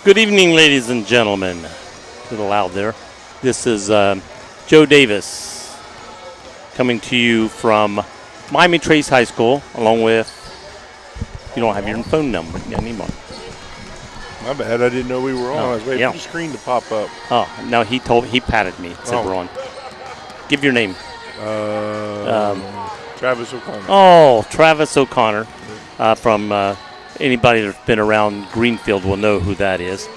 Good evening, ladies and gentlemen. A little loud there. This is Joe Davis coming to you from Miami Trace High School, along with, you don't have your phone number anymore. My bad, I didn't know we were on. I was waiting for the screen to pop up. Oh, no, he patted me, said we're on. Give your name. Travis O'Connor. Oh, Travis O'Connor from anybody that's been around Greenfield will know who that is.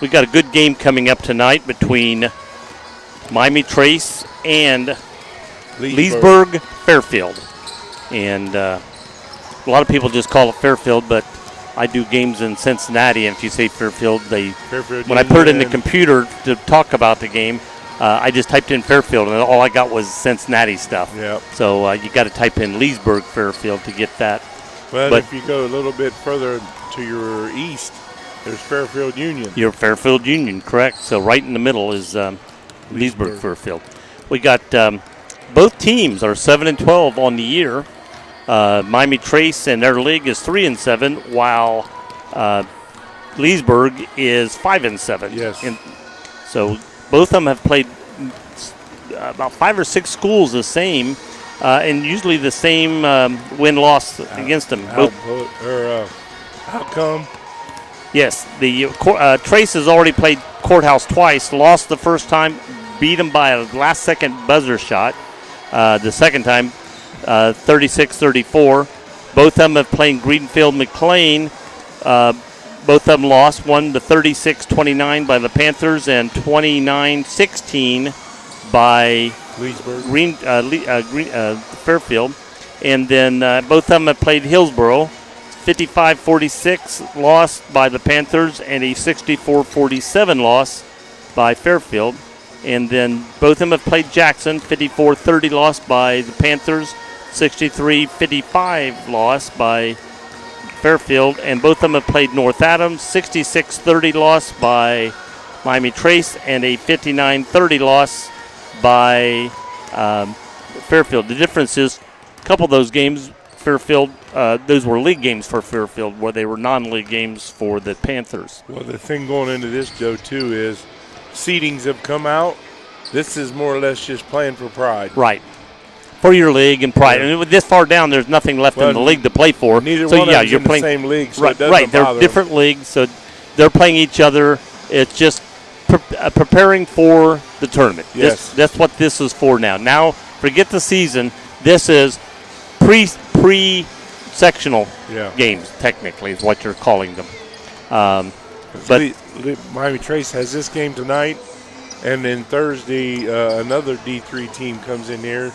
We got a good game coming up tonight between Miami Trace and Leesburg Fairfield. And a lot of people just call it Fairfield, but I do games in Cincinnati, and if you say Fairfield, when I put it in the computer to talk about the game, I just typed in Fairfield, and all I got was Cincinnati stuff. Yep. So you got to type in Leesburg Fairfield to get that. But if you go a little bit further to your east, there's Fairfield Union. You're Fairfield Union, correct. So right in the middle is Leesburg Fairfield. We got both teams are 7-12 on the year. Miami Trace and their league is 3-7, while Leesburg is 5-7. Yes. And so both of them have played about 5 or 6 schools the same, and usually the same win-loss against them. Outcome? Yes, the Trace has already played Courthouse twice, lost the first time, beat them by a last-second buzzer shot. The second time, 36-34. Both of them have played Greenfield McLean. Both of them lost, one to 36-29 by the Panthers and 29-16 by Fairfield. And then both of them have played Hillsboro, 55-46 loss by the Panthers and a 64-47 loss by Fairfield. And then both of them have played Jackson, 54-30 loss by the Panthers, 63-55 loss by Fairfield, and both of them have played North Adams, 66-30 loss by Miami Trace, and a 59-30 loss by Fairfield. The difference is a couple of those games, Fairfield, those were league games for Fairfield, where they were non-league games for the Panthers. Well, the thing going into this, Joe, too, is seedings have come out. This is more or less just playing for pride. Right. For your league and pride. And this far down, there's nothing left in the league to play for. Neither one of them in the same league, so it doesn't they're bother different leagues, so they're playing each other. It's just preparing for the tournament. Yes. That's what this is for now. Now, forget the season. This is pre-sectional games, technically, is what you're calling them. But Miami Trace has this game tonight, and then Thursday another D3 team comes in here,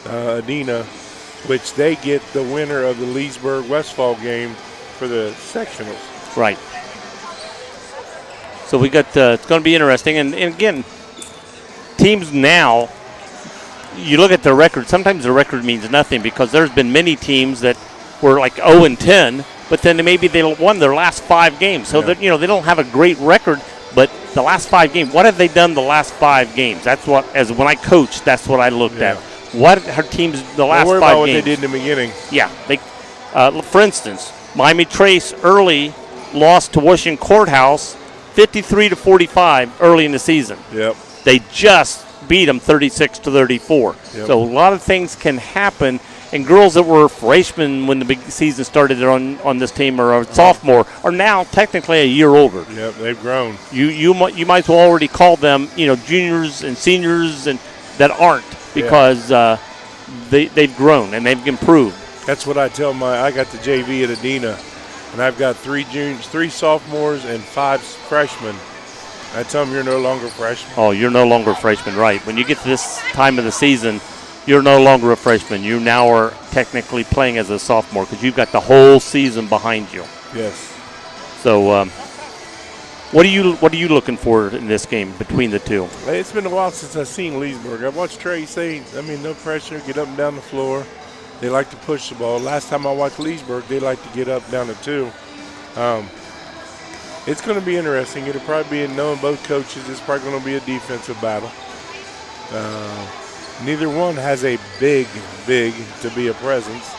Adina, which they get the winner of the Leesburg-Westfall game for the sectionals. Right. So we got it's going to be interesting. And again, teams now, you look at their record, sometimes the record means nothing because there's been many teams that were like 0-10, but then maybe they won their last 5 games. So that, they don't have a great record, but the last 5 games, what have they done the last 5 games? That's what, when I coached, that's what I looked at. What her teams the last 5 games? Don't worry about what they did in the beginning. Yeah, for instance, Miami Trace early lost to Washington Courthouse 53-45 early in the season. Yep. They just beat them 36-34. Yep. So a lot of things can happen. And girls that were freshmen when the big season started on this team or a sophomore are now technically a year older. Yep, they've grown. You might as well already call them juniors and seniors and that aren't because they've grown and they've improved. That's what I tell I got the JV at Adina, and I've got 3 juniors, 3 sophomores, and 5 freshmen. I tell them you're no longer freshmen. Oh, you're no longer a freshman, right. When you get to this time of the season, you're no longer a freshman. You now are technically playing as a sophomore because you've got the whole season behind you. Yes. So what are you looking for in this game between the two? It's been a while since I've seen Leesburg. I've watched Trace. No pressure, get up and down the floor. They like to push the ball. Last time I watched Leesburg, they like to get up down to 2. It's going to be interesting. It'll probably be, knowing both coaches, it's probably going to be a defensive battle. Neither one has a big to be a presence.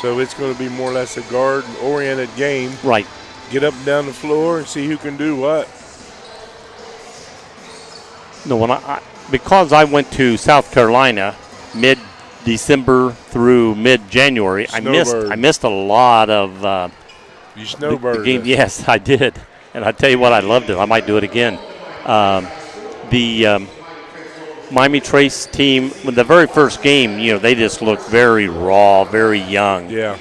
So it's going to be more or less a guard-oriented game. Right. get up and down the floor and see who can do what. No, because I went to South Carolina mid-December through mid-January, I missed a lot of you snowbirded. the game. Yes, I did, and I tell you what, I loved it. I might do it again. The Miami Trace team, with the very first game, they just looked very raw, very young. Yeah.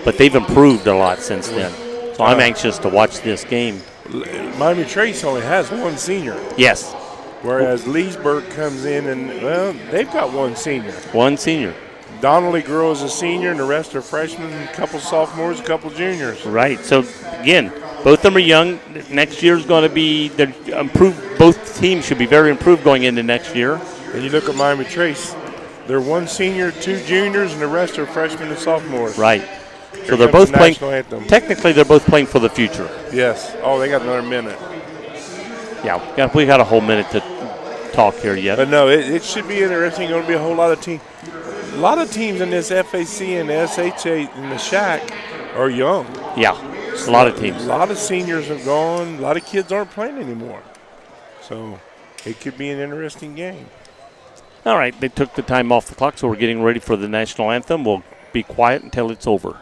But they've improved a lot since then. So I'm anxious to watch this game. Miami Trace only has one senior. Yes. Whereas Leesburg comes in and, they've got one senior. One senior. Donnelly Girl is a senior, and the rest are freshmen, a couple sophomores, a couple juniors. Right. So, again, both of them are young. Next year is going to be improved. Both teams should be very improved going into next year. And you look at Miami Trace, they're one senior, two juniors, and the rest are freshmen and sophomores. Right. So they're both playing. Anthem. Technically, they're both playing for the future. Yes. Oh, they got another minute. Yeah, we got a whole minute to talk here yet. But no, it should be interesting. Going to be a whole lot of teams. A lot of teams in this FAC and the SHA and the SHAC are young. Yeah, a lot of teams. A lot of seniors have gone. A lot of kids aren't playing anymore. So it could be an interesting game. All right, they took the time off the clock, so we're getting ready for the national anthem. We'll be quiet until it's over.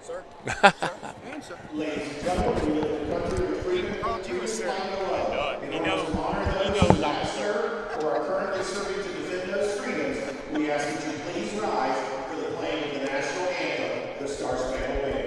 Sir. Ladies and gentlemen, we live in a country with freedom, opportunity, and he knows I'm a sir. For our currently serving to defend those freedoms, we ask that you please rise for the playing of the national anthem, the Star Spangled Banner.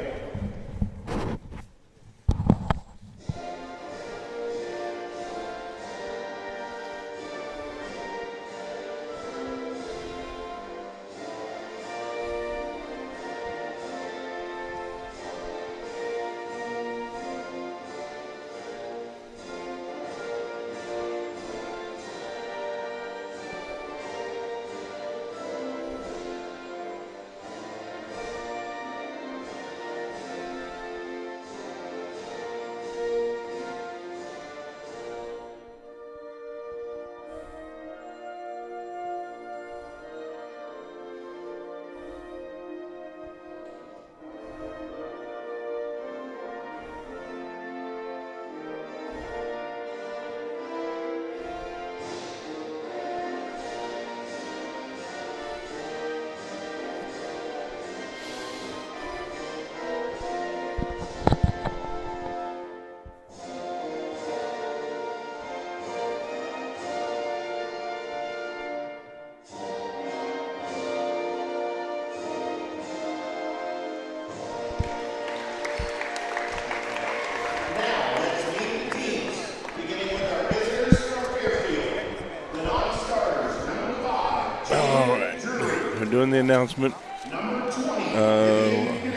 Doing the announcement.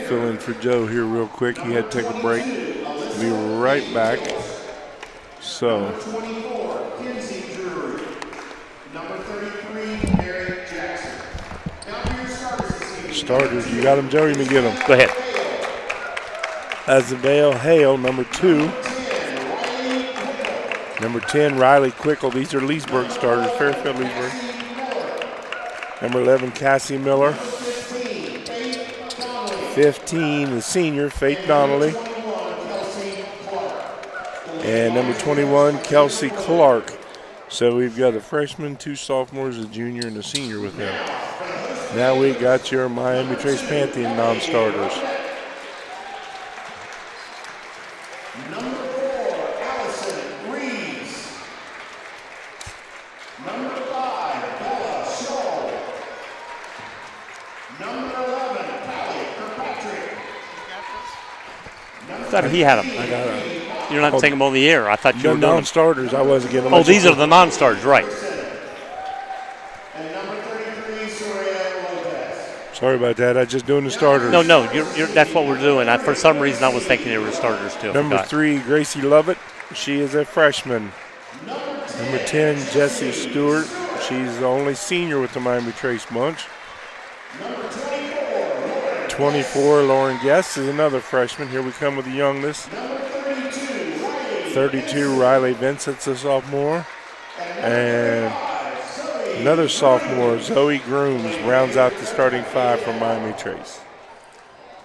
Fill in for Joe here real quick. He had to take a break. Be right back. So. Number 24, Kinsey Drury. Number 33, Mary Jackson. Now for your starters this evening. Starters, you got them, Joe? You can get them. Go ahead. Azabel Hale, number 2. Number 10, Riley Quickle. These are Leesburg starters, Fairfield, Leesburg. Number 11, Cassie Miller. 15, the senior, Faith Donnelly. And number 21, Kelsey Clark. So we've got a freshman, 2 sophomores, a junior, and a senior with them. Now we got your Miami Trace Pantheon non-starters. Number 4, Allison Reeves. Number 5, Bella Shaw. Number 11, Callie Kirkpatrick. I thought he had them. I got You're not taking them on the air. I thought you were done. Non-starters, I wasn't getting them. Oh, these are the non-starters, right. And number 33, Soraya Lopez. Sorry about that. I was just doing the starters. No, that's what we're doing. For some reason, I was thinking they were starters too. Number 3, Gracie Lovett. She is a freshman. Number 10, Jessie Stewart. She's the only senior with the Miami Trace bunch. 24, Lauren Guest is another freshman. Here we come with the young list. 32, Riley Vincent's a sophomore. And another sophomore, Zoe Grooms, rounds out the starting 5 for Miami Trace.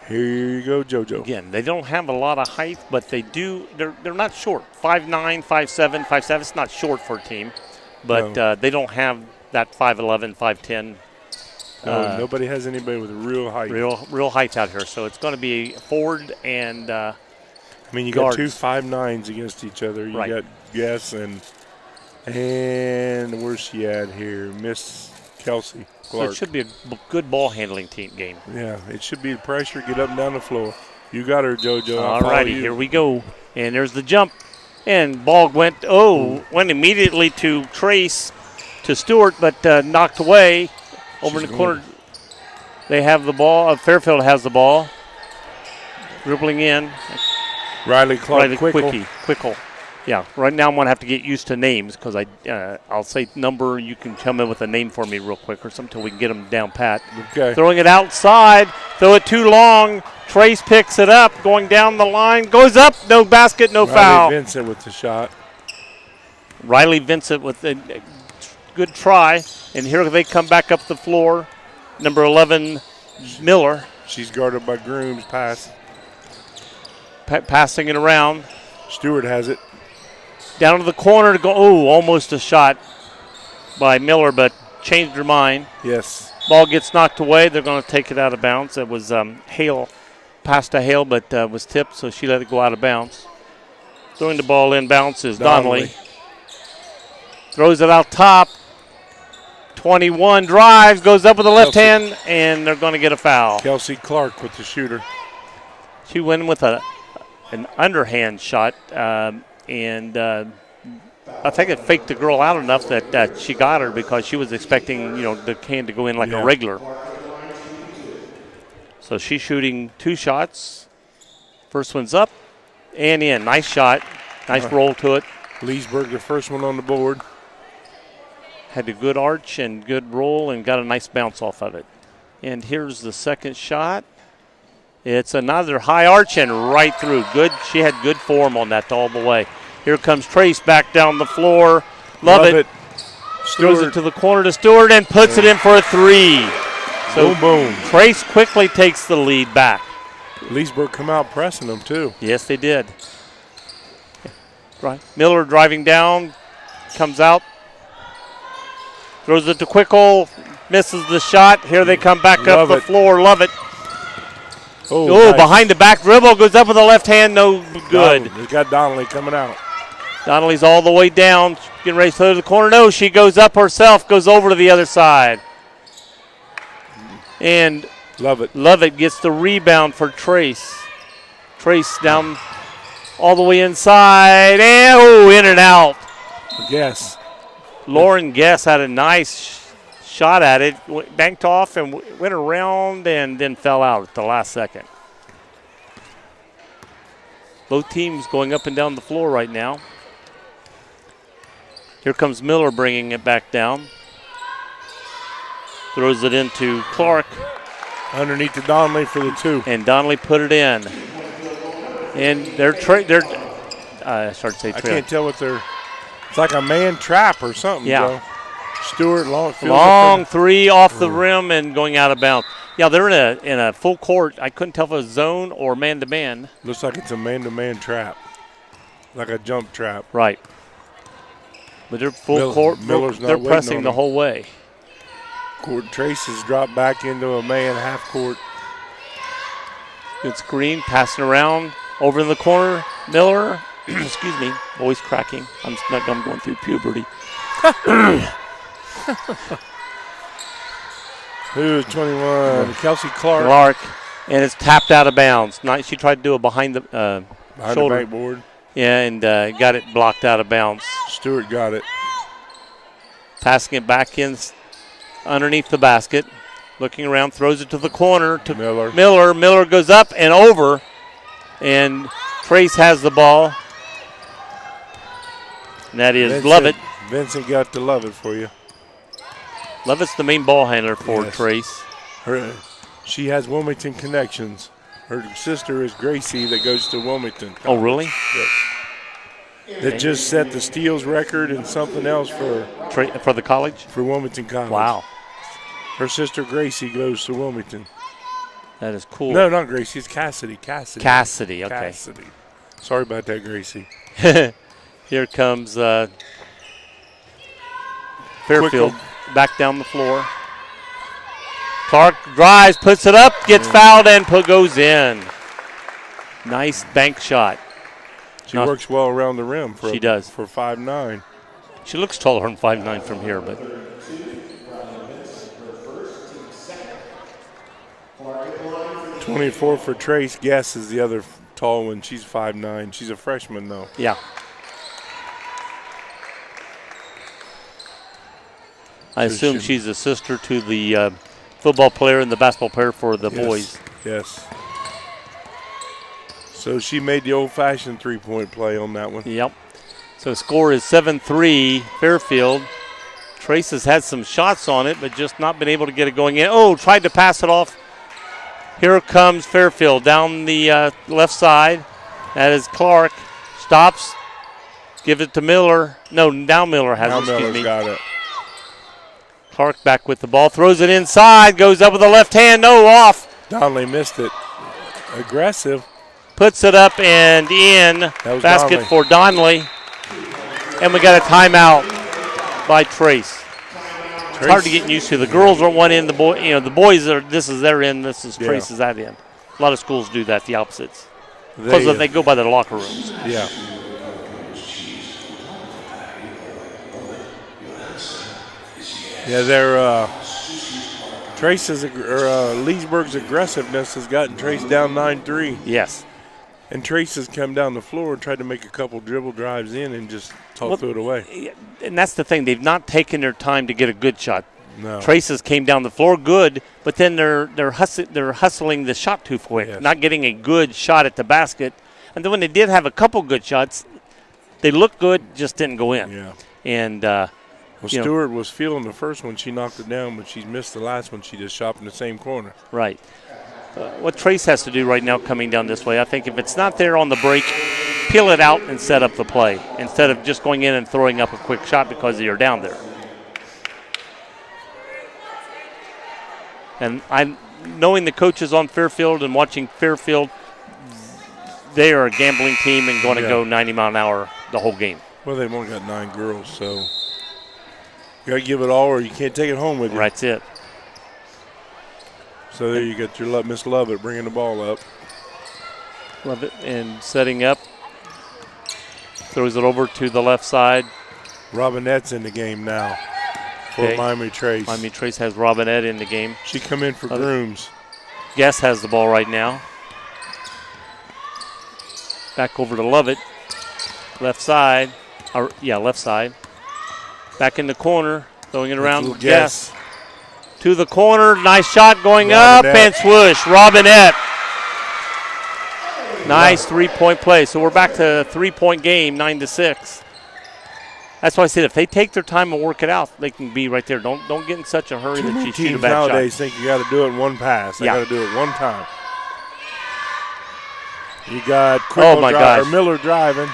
Here you go, JoJo. Again, they don't have a lot of height, but they do. They're not short. 5'9", 5'7", 5'7". It's not short for a team, but No. they don't have that 5'11", 5'10". No, nobody has anybody with real height. Real height out here. So it's going to be forward and I mean, you guards. got two 5'9s against each other. You Right. got Guess and where's she at here? Miss Kelsey so Clark. it should be a good ball handling team game. Yeah, it should be the pressure. Get up and down the floor. You got her, JoJo. All righty, here we go. And there's the jump. And ball went immediately to Trace, to Stewart, but knocked away. Over in the corner, they have the ball. Fairfield has the ball. Dribbling in. Riley Clark, Quickle. Yeah, right now I'm going to have to get used to names because I'll say number. You can come in with a name for me real quick or something until we can get them down pat. Okay. Throwing it outside. Throw it too long. Trace picks it up. Going down the line. Goes up. No basket, no foul. Riley Vincent with the shot. Riley Vincent with a good try. And here they come back up the floor. Number 11, Miller. She's guarded by Grooms. Pass. Passing it around. Stewart has it. Down to the corner to go. Oh, almost a shot by Miller, but changed her mind. Yes. Ball gets knocked away. They're going to take it out of bounds. It was Hale, passed to Hale, but was tipped, so she let it go out of bounds. Throwing the ball in bounce is Donnelly. Throws it out top. 21 drives, goes up with the left hand, and they're going to get a foul. Kelsey Clark with the shooter. She went with an underhand shot, and I think it faked the girl out enough that she got her because she was expecting, the hand to go in like a regular. So she's shooting 2 shots. First one's up and in. Nice shot. Nice roll to it. Leesburg, the first one on the board. Had a good arch and good roll and got a nice bounce off of it. And here's the second shot. It's another high arch and right through. Good. She had good form on that all the way. Here comes Trace back down the floor. Love it. Throws it to the corner to Stewart and puts it in for a 3. So boom. Trace quickly takes the lead back. Leesburg come out pressing them too. Yes, they did. Right. Miller driving down, comes out, throws it to Quickle, misses the shot. Here they come back up the floor. Love it. Oh, nice. Behind the back dribble, goes up with the left hand, no good. They got Donnelly coming out. Donnelly's all the way down, getting ready to throw to the corner. No, she goes up herself, goes over to the other side. And Lovett gets the rebound for Trace. Trace down all the way inside, and in and out. Yes. Lauren Guess had a nice shot at it, banked off and went around and then fell out at the last second. Both teams going up and down the floor right now. Here comes Miller bringing it back down. Throws it into Clark. Underneath to Donnelly for the 2. And Donnelly put it in. And I can't tell what they're. It's like a man trap or something. Yeah. Joe. Stewart long 3 off the rim and going out of bounds. Yeah, they're in a full court. I couldn't tell if it was zone or man to man. Looks like it's a man-to-man trap, like a jump trap. Right. But they're full court. Miller's they're not pressing the whole way. Trace has dropped back into a man half court. Good screen, passing around over in the corner. Miller, excuse me, voice cracking. I'm going through puberty. Who's 21? Kelsey Clark. And it's tapped out of bounds. She tried to do it behind the shoulder. The backboard. Yeah, and got it blocked out of bounds. Stewart got it. Passing it back in underneath the basket. Looking around, throws it to the corner to Miller. Miller goes up and over. And Trace has the ball. And that is Lovett. Vincent got to Lovett for you. Lovett's the main ball handler for Trace. She has Wilmington connections. Her sister is Gracie that goes to Wilmington College. Oh, really? Yes. That just set the steals record and something else for the college? For Wilmington College. Wow. Her sister Gracie goes to Wilmington. That is cool. No, not Gracie. It's Cassidy. Cassidy, okay. Cassidy. Sorry about that, Gracie. Here comes Fairfield back down the floor. Clark drives, puts it up, gets fouled, and goes in. Nice bank shot. She works well around the rim. She does. For 5'9". She looks taller than 5'9" from here, but. 24 for Trace. Guess is the other tall one. She's 5'9". She's a freshman, though. Yeah. I assume she's a sister to the football player and the basketball player for the boys. Yes. So she made the old-fashioned three-point play on that one. Yep. So the score is 7-3 Fairfield. Trace has had some shots on it, but just not been able to get it going in. Oh, tried to pass it off. Here comes Fairfield down the left side. That is Clark. Stops. Give it to Miller. No, now Miller has it. Excuse me. Got it. Clark back with the ball. Throws it inside. Goes up with the left hand. No, off. Donnelly missed it. Aggressive. Puts it up and in. Basket for Donnelly. And we got a timeout by Trace. It's hard to get used to. The girls are one end, the boys are. This is their end. This is Trace's that end. A lot of schools do that. The opposites, because they go by their locker rooms. Yeah. Yeah, their Trace's Leesburg's aggressiveness has gotten Trace down 9-3. Yes. And Trace has come down the floor and tried to make a couple dribble drives in and just threw it away. And that's the thing. They've not taken their time to get a good shot. No. Traces came down the floor good, but then they're hustling the shot too quick, not getting a good shot at the basket. And then when they did have a couple good shots, they looked good, just didn't go in. Yeah. And Stewart was feeling the first one. She knocked it down, but she missed the last one. She just shot in the same corner. Right. What Trace has to do right now coming down this way, I think if it's not there on the break, peel it out and set up the play instead of just going in and throwing up a quick shot because you're down there. And I'm knowing the coaches on Fairfield and watching Fairfield, they are a gambling team and going to go 90 mile an hour the whole game. Well, they've only got 9 girls, so you got to give it all or you can't take it home with you. That's it. So there you got your Miss Lovett bringing the ball up. Lovett and setting up. Throws it over to the left side. Robinette's in the game now for Miami Trace. Miami Trace has Robinette in the game. She come in for Grooms. Guess has the ball right now. Back over to Lovett. Left side. Left side. Back in the corner. Throwing it around. Guess. To the corner. Nice shot going up and swoosh. Robinette. Nice three-point play. So we're back to a three-point game, 9-6. That's why I said if they take their time and work it out, they can be right there. Don't get in such a hurry that you shoot a bad shot. Nowadays think you got to do it in one pass. They got to do it one time. You got Miller driving.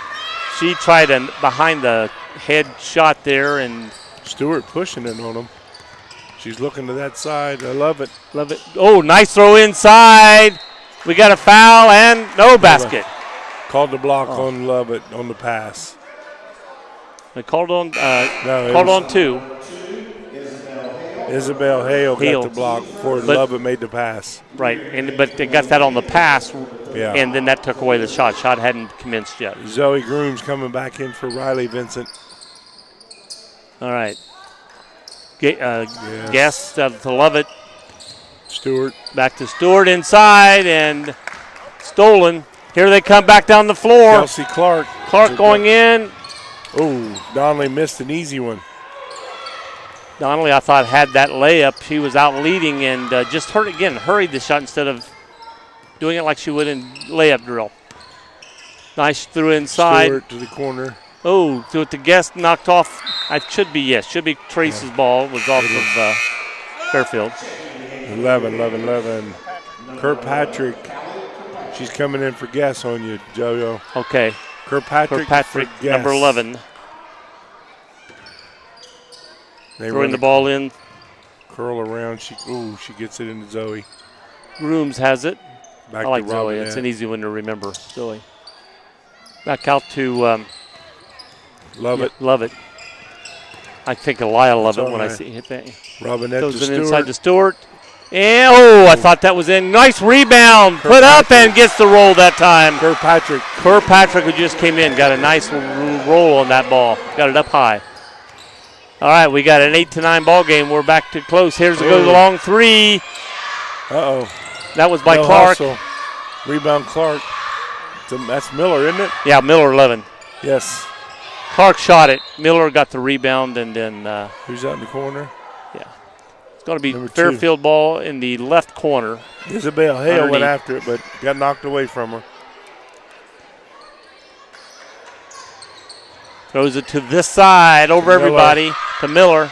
She tried a behind the head shot there, and Stewart pushing it on him. She's looking to that side. I love it. Love it. Oh, nice throw inside. We got a foul and no basket. Called the block on Lovett on the pass. They called on on 2. Isabel Hale got the block before Lovett made the pass. Right, but they got that on the pass, and then that took away the shot. Shot hadn't commenced yet. Zoe Grooms coming back in for Riley Vincent. All right. Guess to Lovett. Stewart. Back to Stewart inside and stolen. Here they come back down the floor. Kelsey Clark. Clark going in. Oh, Donnelly missed an easy one. Donnelly, I thought, had that layup. She was out leading and just hurried the shot instead of doing it like she would in layup drill. Nice through inside. Stewart to the corner. Oh, to the Guest knocked off. It should be Trace's ball. Was off of Fairfield. 11. Kirkpatrick. She's coming in for Guess on you, JoJo. Okay. Kirkpatrick number 11. Throwing the ball in. Curl around. She gets it into Zoe. Grooms has it. Back I like to Zoe. Robinette. It's an easy one to remember. Zoe. Back out to Love it. Love it. I think Elia love That's it when I all right. see hit that. Robinette Goes to it inside to Stewart. Stewart. And, I thought that was in. Nice rebound. Put up and gets the roll that time. Kirkpatrick. Kirkpatrick, who just came in, got a nice roll on that ball. Got it up high. All right, we got an 8-9 ball game. We're back to close. Here's a good long three. Uh-oh. That was by No Clark. hustle. Rebound Clark. That's Miller, isn't it? Yeah, Miller 11. Yes. Clark shot it. Miller got the rebound, and then Who's out in the corner? it's going to be Number 2. Fairfield ball in the left corner. Isabel Hale went Underneath. after it, but got knocked away from her. Throws it to this side over Miller. everybody to Miller.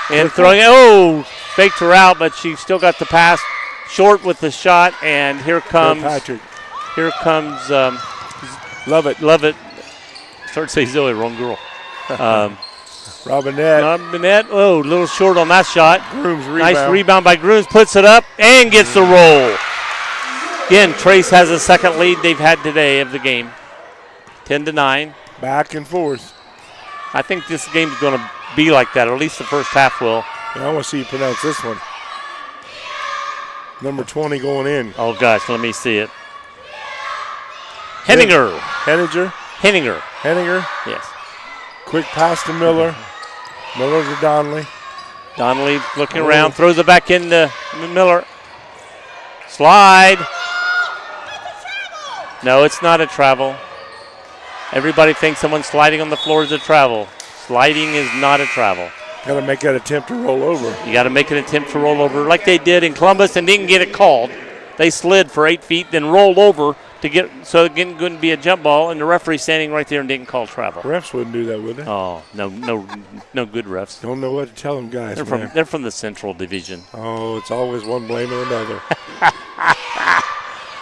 And throwing it. Faked her out, but she still got the pass short with the shot. And here comes Kirkpatrick. Love it. Start to say Zoe, wrong girl. Robinette. Robinette. A little short on that shot. Grooms rebound. Nice rebound by Grooms. Puts it up and gets the roll. Again, Trace has the second lead they've had today of the game. 10-9. Back and forth. I think this game's going to be like that, or at least the first half will. I want to see you pronounce this one. Number 20 going in. Oh, gosh, let me see it. Henninger. Henninger. Yes. Quick pass to Miller. Miller to Donnelly. Donnelly looking around, throws it back into Miller. Slide. No, it's not a travel. Everybody thinks someone sliding on the floor is a travel. Sliding is not a travel. Got to make that attempt to roll over. You got to make an attempt to roll over like they did in Columbus and didn't get it called. They slid for 8 feet, then rolled over to get so it couldn't be a jump ball, and the referee standing right there and didn't call travel. Refs wouldn't do that, would they? Oh, no good refs. Don't know what to tell them guys. They're from the Central Division. Oh, it's always one blaming another.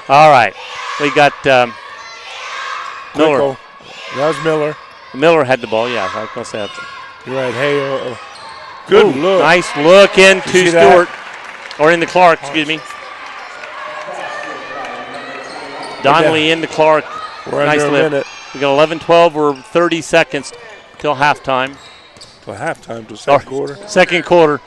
All right, we got Miller. Quickle. That was Miller. Miller had the ball. Yeah, I was gonna say that. You're right. Hey, good look. Nice look into see Stewart, or into Clark. Excuse me. Donnelly into Clark. We're nice under a lift. minute. We got 11-12 or 30 seconds till halftime. Till halftime, till second quarter. Second quarter.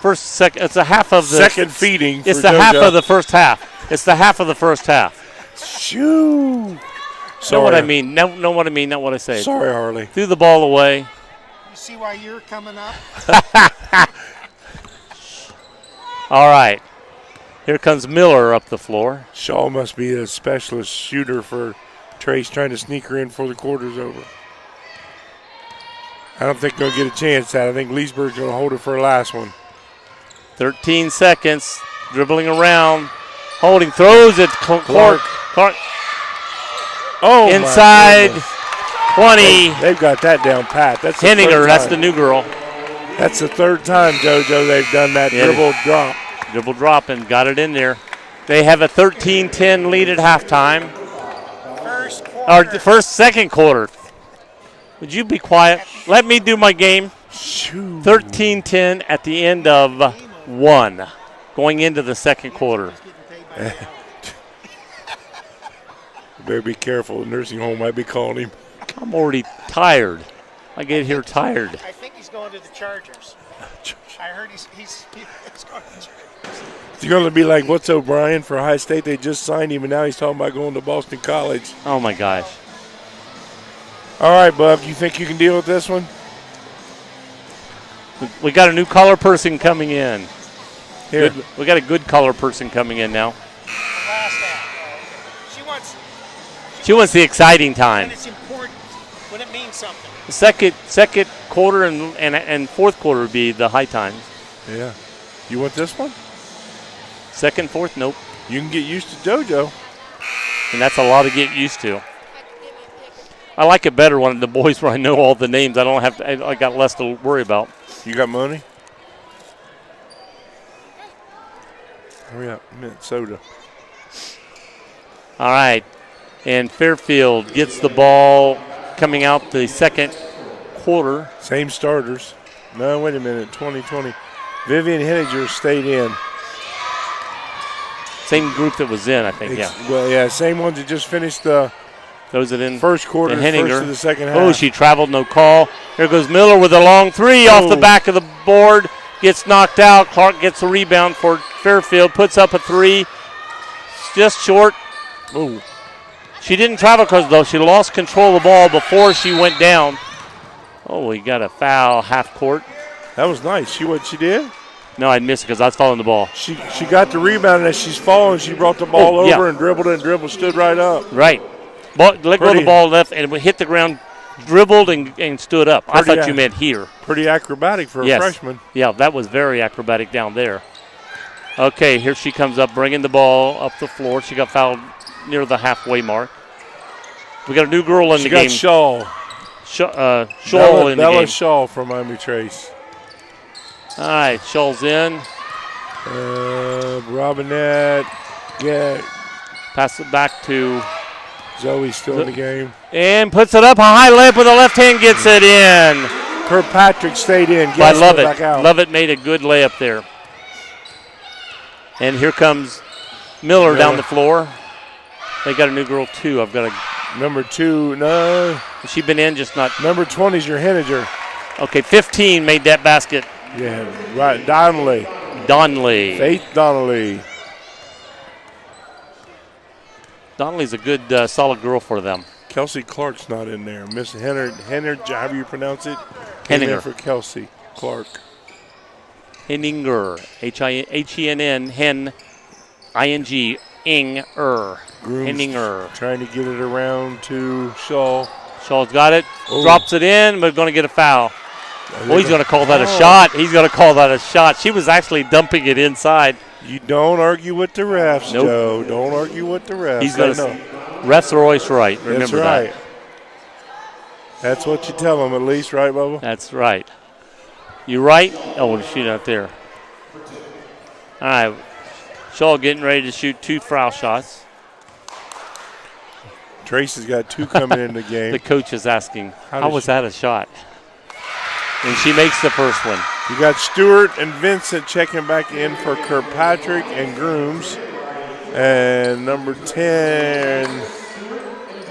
It's a half of the second feeding. It's for the JoJo. half of the first half. It's the half of the first half. Shoo. Know what I mean? Know what I mean? Not what I say. Sorry, Harley. Threw the ball away. You see why you're coming up? All right. Here comes Miller up the floor. Shaw must be a specialist shooter for Trace, trying to sneak her in before the quarter's over. I don't think they'll get a chance at it. I think Leesburg's going to hold it for her last one. 13 seconds. Dribbling around. Holding. Throws it. Clark. Oh, inside 20. They've got that down pat. That's the Henninger, third that's time. the new girl. That's the third time, JoJo, they've done that dribble drop. Dribble drop and got it in there. They have a 13-10 lead at halftime. Second quarter. Would you be quiet? Let me do my game. 13-10 at the end of one, going into the second quarter. Better be careful. The nursing home might be calling him. I'm already tired. I get here tired. I think he's going to the Chargers. I heard he's going to the Chargers. It's going to be like, what's O'Brien for High State? They just signed him, and now he's talking about going to Boston College. Oh, my gosh. All right, Bub, you think you can deal with this one? We got a new color person coming in. Here. We got a good color person coming in now. Last half. She wants the exciting time. And it's important when it means something. The second quarter and fourth quarter would be the high times. Yeah. You want this one? Second, fourth, nope. You can get used to JoJo. And that's a lot to get used to. I like it better when the boys where I know all the names. I don't have to. I got less to worry about. You got money? Hurry up, mint soda. All right. And Fairfield gets the ball coming out the second quarter. Same starters. No, wait a minute. 2020. Vivian Henninger stayed in. Same group that was in, I think, yeah. Well, yeah, same ones that just finished the Those it in first quarter, to first Henninger. of the second half. Oh, she traveled, no call. Here goes Miller with a long three off the back of the board. Gets knocked out. Clark gets a rebound for Fairfield. Puts up a three. Just short. Ooh. She didn't travel because, though, she lost control of the ball before she went down. Oh, we got a foul half court. That was nice. See what she did? No, I missed it because I was following the ball. She got the rebound, and as she's falling, she brought the ball over and dribbled, stood right up. Right. Let go of the ball left, and it hit the ground, dribbled, and stood up. I thought you meant here. Pretty acrobatic for a freshman. Yeah, that was very acrobatic down there. Okay, here she comes up, bringing the ball up the floor. She got fouled near the halfway mark. We got a new girl in the game. She got Shaw in the game. Bella Shaw from Miami Trace. All right, Shaw's in. Robinette. Yeah. Pass it back to Zoe, still in the game. And puts it up. A high layup with the left hand, gets it in. Kirkpatrick stayed in. By Lovett. Lovett made a good layup there. And here comes Miller down the floor. They got a new girl, too. I've got a number 2. No. Has she been in, just not. Number 20 is your Henninger. Okay, 15 made that basket. Yeah, right. Donnelly. Faith Donnelly. Donnelly's a good, solid girl for them. Kelsey Clark's not in there. Miss Henner, however you pronounce it. Henninger. For Kelsey Clark. Henninger. Henn, Hen, I-N-G, Ing-er. Henninger. Trying to get it around to Shaw. Shaw's got it. Drops it in, but going to get a foul. Oh, he's going to call that a shot. He's going to call that a shot. She was actually dumping it inside. You don't argue with the refs, Joe. Don't argue with the refs. He's going to. Refs are always right. Remember that. That's what you tell them, at least, right, Bubba? That's right. You right? Oh, shoot out there. All right. Shaw getting ready to shoot 2 foul shots. Tracy's got 2 coming in the game. The coach is asking, how was that a shot? And she makes the first one. You got Stewart and Vincent checking back in for Kirkpatrick and Grooms. And number 10,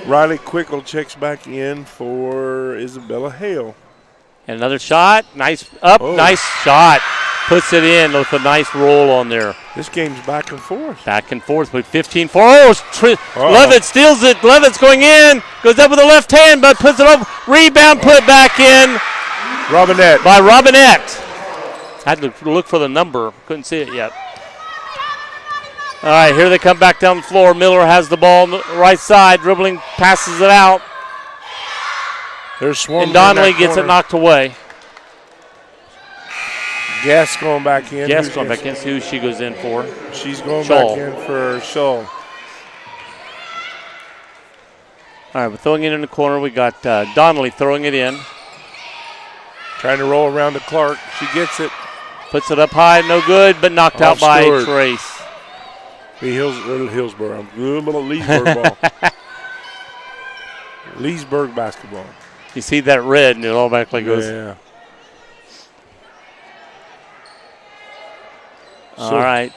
Riley Quickle checks back in for Isabella Hale. And another shot. Nice up. Nice shot. Puts it in with a nice roll on there. This game's back and forth. Back and forth with 15-4. Levitt steals it. Levitt's going in. Goes up with the left hand, but puts it up. Rebound put back in. Robinette. By Robinette. Had to look for the number. Couldn't see it yet. All right, here they come back down the floor. Miller has the ball on the right side. Dribbling, passes it out. And Donnelly gets it knocked away. Guess going back in. Guess going back in. See who she goes in for. She's going back in for Shaw. All right, we're throwing it in the corner. We got Donnelly throwing it in. Trying to roll around to Clark. She gets it. Puts it up high, no good, but knocked out by Trace. Hillsborough. Leesburg ball. Leesburg basketball. You see that red, and it automatically goes. Yeah. All right.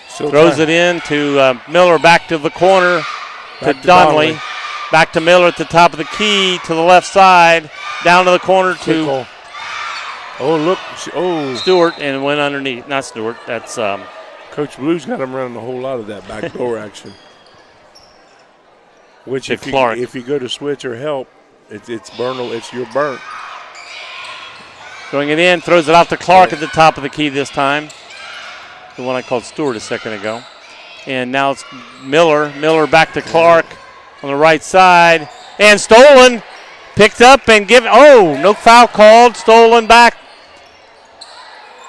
Throws it in to Miller, back to the corner to Donnelly. Back to Miller at the top of the key to the left side. Down to the corner to Stewart, and went underneath. Not Stewart. That's Coach Blue's got him running a whole lot of that backdoor action. Which if you go to switch or help, it's your burnt. Throwing it in, throws it out to Clark at the top of the key this time. The one I called Stewart a second ago. And now it's Miller. Miller back to Clark on the right side. And stolen. Picked up and given. Oh, no foul called. Stolen back.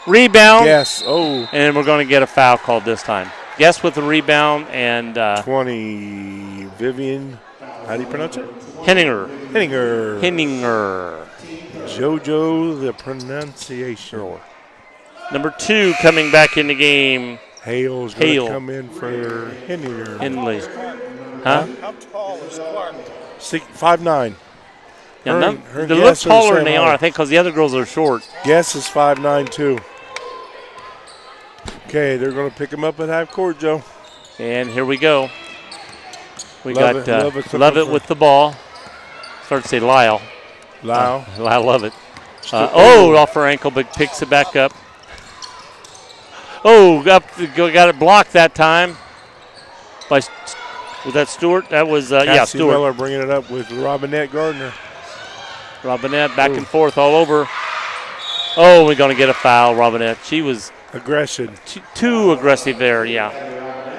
Rebound. Yes. Oh. And we're going to get a foul called this time. Guess with the rebound and 20. Vivian. How do you pronounce it? Henninger. JoJo the pronunciation. Number 2 coming back in the game. Hale's going to come in for Henninger. Henley. Huh? How tall is Clark? 5'9". They look taller than they are, I think, because the other girls are short. Guess is 5'9", too. Okay, they're going to pick him up at half court, Joe. And here we go. We Love got it, Lovett with the ball. Start to say Lyle. Lyle. Lyle Lovett. Off her ankle, but picks it back up. Got it blocked that time. Was that Stewart? That was, Cassie Stewart. Miller bringing it up with Robinette Gardner. Robinette back and forth all over. Oh, we're going to get a foul, Robinette. She was Aggression. too aggressive there,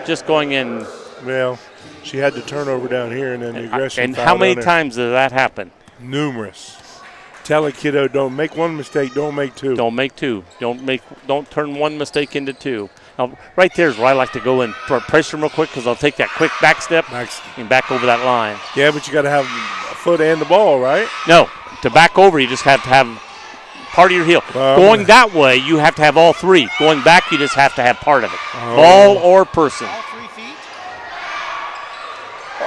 just going in. Well, she had the turnover down here and then the aggression. And how many times did that happen? Numerous. Tell a kiddo, don't make one mistake, don't make two. Don't make two. Don't turn one mistake into two. Now, right there is where I like to go in for pressure real quick because I'll take that quick back step and back over that line. Yeah, but you got to have a foot and the ball, right? No, to back over, you just have to have part of your heel. Going that way, you have to have all three. Going back, you just have to have part of it. Ball or person. All 3 feet.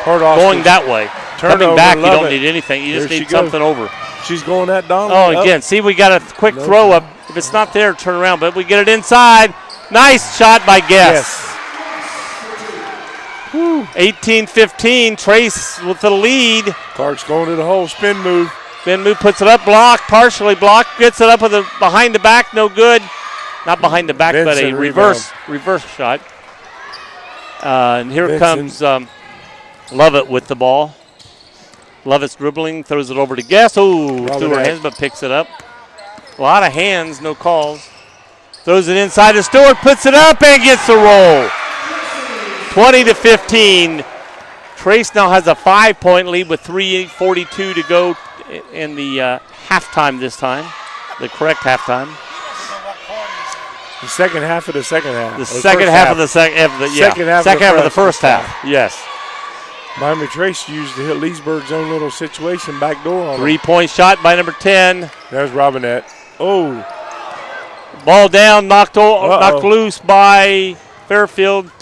Going that way. Coming back, you don't it. need anything. You just There need she goes. something over. She's going that down. Oh, again, see, we got a quick throw up. If it's not there, turn around. But we get it inside. Nice shot by Guess. 18-15. Trace with the lead. Clark's going to the hole. Spin move. Spin move puts it up. Blocked. Partially blocked. Gets it up with a behind the back. No good. Not behind the back, Vincent, but a reverse shot. And here Vincent. comes Lovett with the ball. Lovett's dribbling. Throws it over to Guess. Through her hands, but picks it up. A lot of hands. No calls. Throws it inside to Stewart, puts it up, and gets the roll. 20-15. Trace now has a 5-point lead with 3:42 to go in the halftime this time, the correct halftime. The second half of the second half. The second half of the second half of the first half. Yes. Miami Trace used to hit Leesburg's own little situation, back door on 3-point shot by number 10. There's Robinette. Oh. Ball down, knocked loose by Fairfield.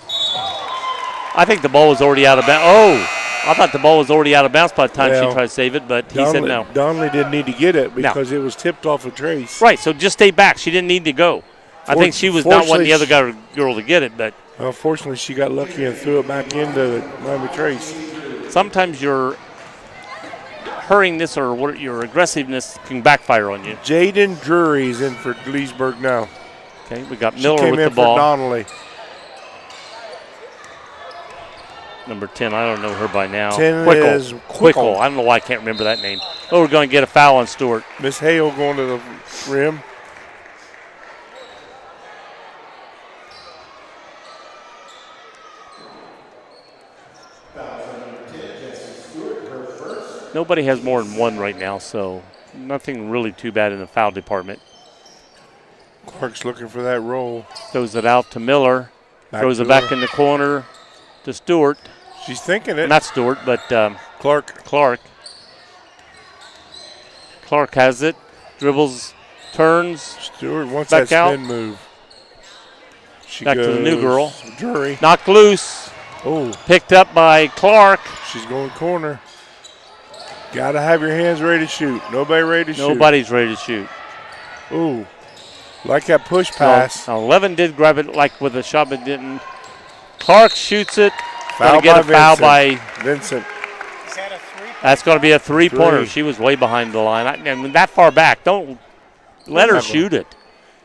I think the ball was already out of bounds. I thought the ball was already out of bounds by the time she tried to save it, but he said no. Donnelly didn't need to get it because it was tipped off of Trace. Right, so just stay back. She didn't need to go. I think she was not wanting the other girl to get it, but unfortunately she got lucky and threw it back into Miami Trace. Sometimes your hurryingness or your aggressiveness can backfire on you. Jaden Drury is in for Leesburg now. Okay, we got Miller with the for ball. Donnelly. Number 10, I don't know her by now. 10 is Quickle. I don't know why I can't remember that name. We're going to get a foul on Stewart. Miss Hale going to the rim. Nobody has more than one right now, so nothing really too bad in the foul department. Clark's looking for that roll. Throws it out to Miller. Throws it back in the corner to Stewart. She's thinking it. Not Stewart, but Clark. Clark has it. Dribbles, turns. Stewart wants back that spin out. move. She back to the new girl. Drury. Knocked loose. Oh. Picked up by Clark. She's going corner. Got to have your hands ready to shoot. Nobody ready to shoot. Nobody's ready to shoot. Ooh. Like that push pass. Now 11 did grab it like with a shot, but didn't. Clark shoots it. Foul get a foul by Vincent. Is that a 3? That's going to be a three-pointer. She was way behind the line. I mean, that far back. Don't let her shoot it.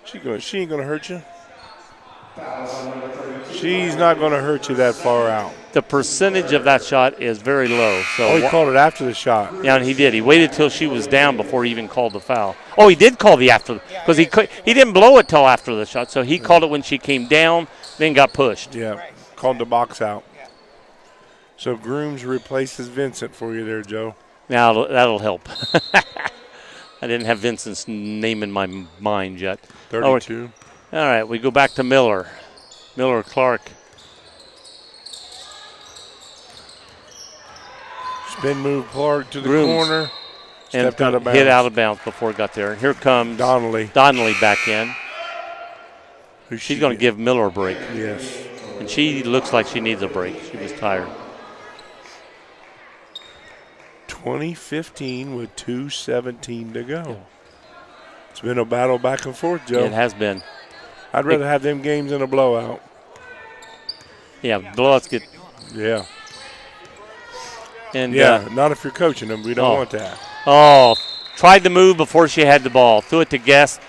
She ain't going to hurt you. She's not going to hurt you that far out. The percentage of that shot is very low. So he called it after the shot. Yeah, and he did. He waited till she was down before he even called the foul. Oh, he did call the after because he didn't blow it till after the shot. So he called it when she came down, then got pushed. Yeah, called the box out. So Grooms replaces Vincent for you there, Joe. Now that'll help. I didn't have Vincent's name in my mind yet. 32. All right, we go back to Miller. Miller, Clark. Spin move Clark to the Grooms. corner. Stepped out of bounds. Hit out of bounds before it got there. Here comes Donnelly back in. She's going to give Miller a break. Yes. And she looks like she needs a break. She was tired. 20-15 with 2:17 to go. It's been a battle back and forth, Joe. It has been. I'd rather have them games in a blowout. Yeah, blowouts get. Yeah. And not if you're coaching them. We don't want that. Oh, tried to move before she had the ball. Threw it to Guess.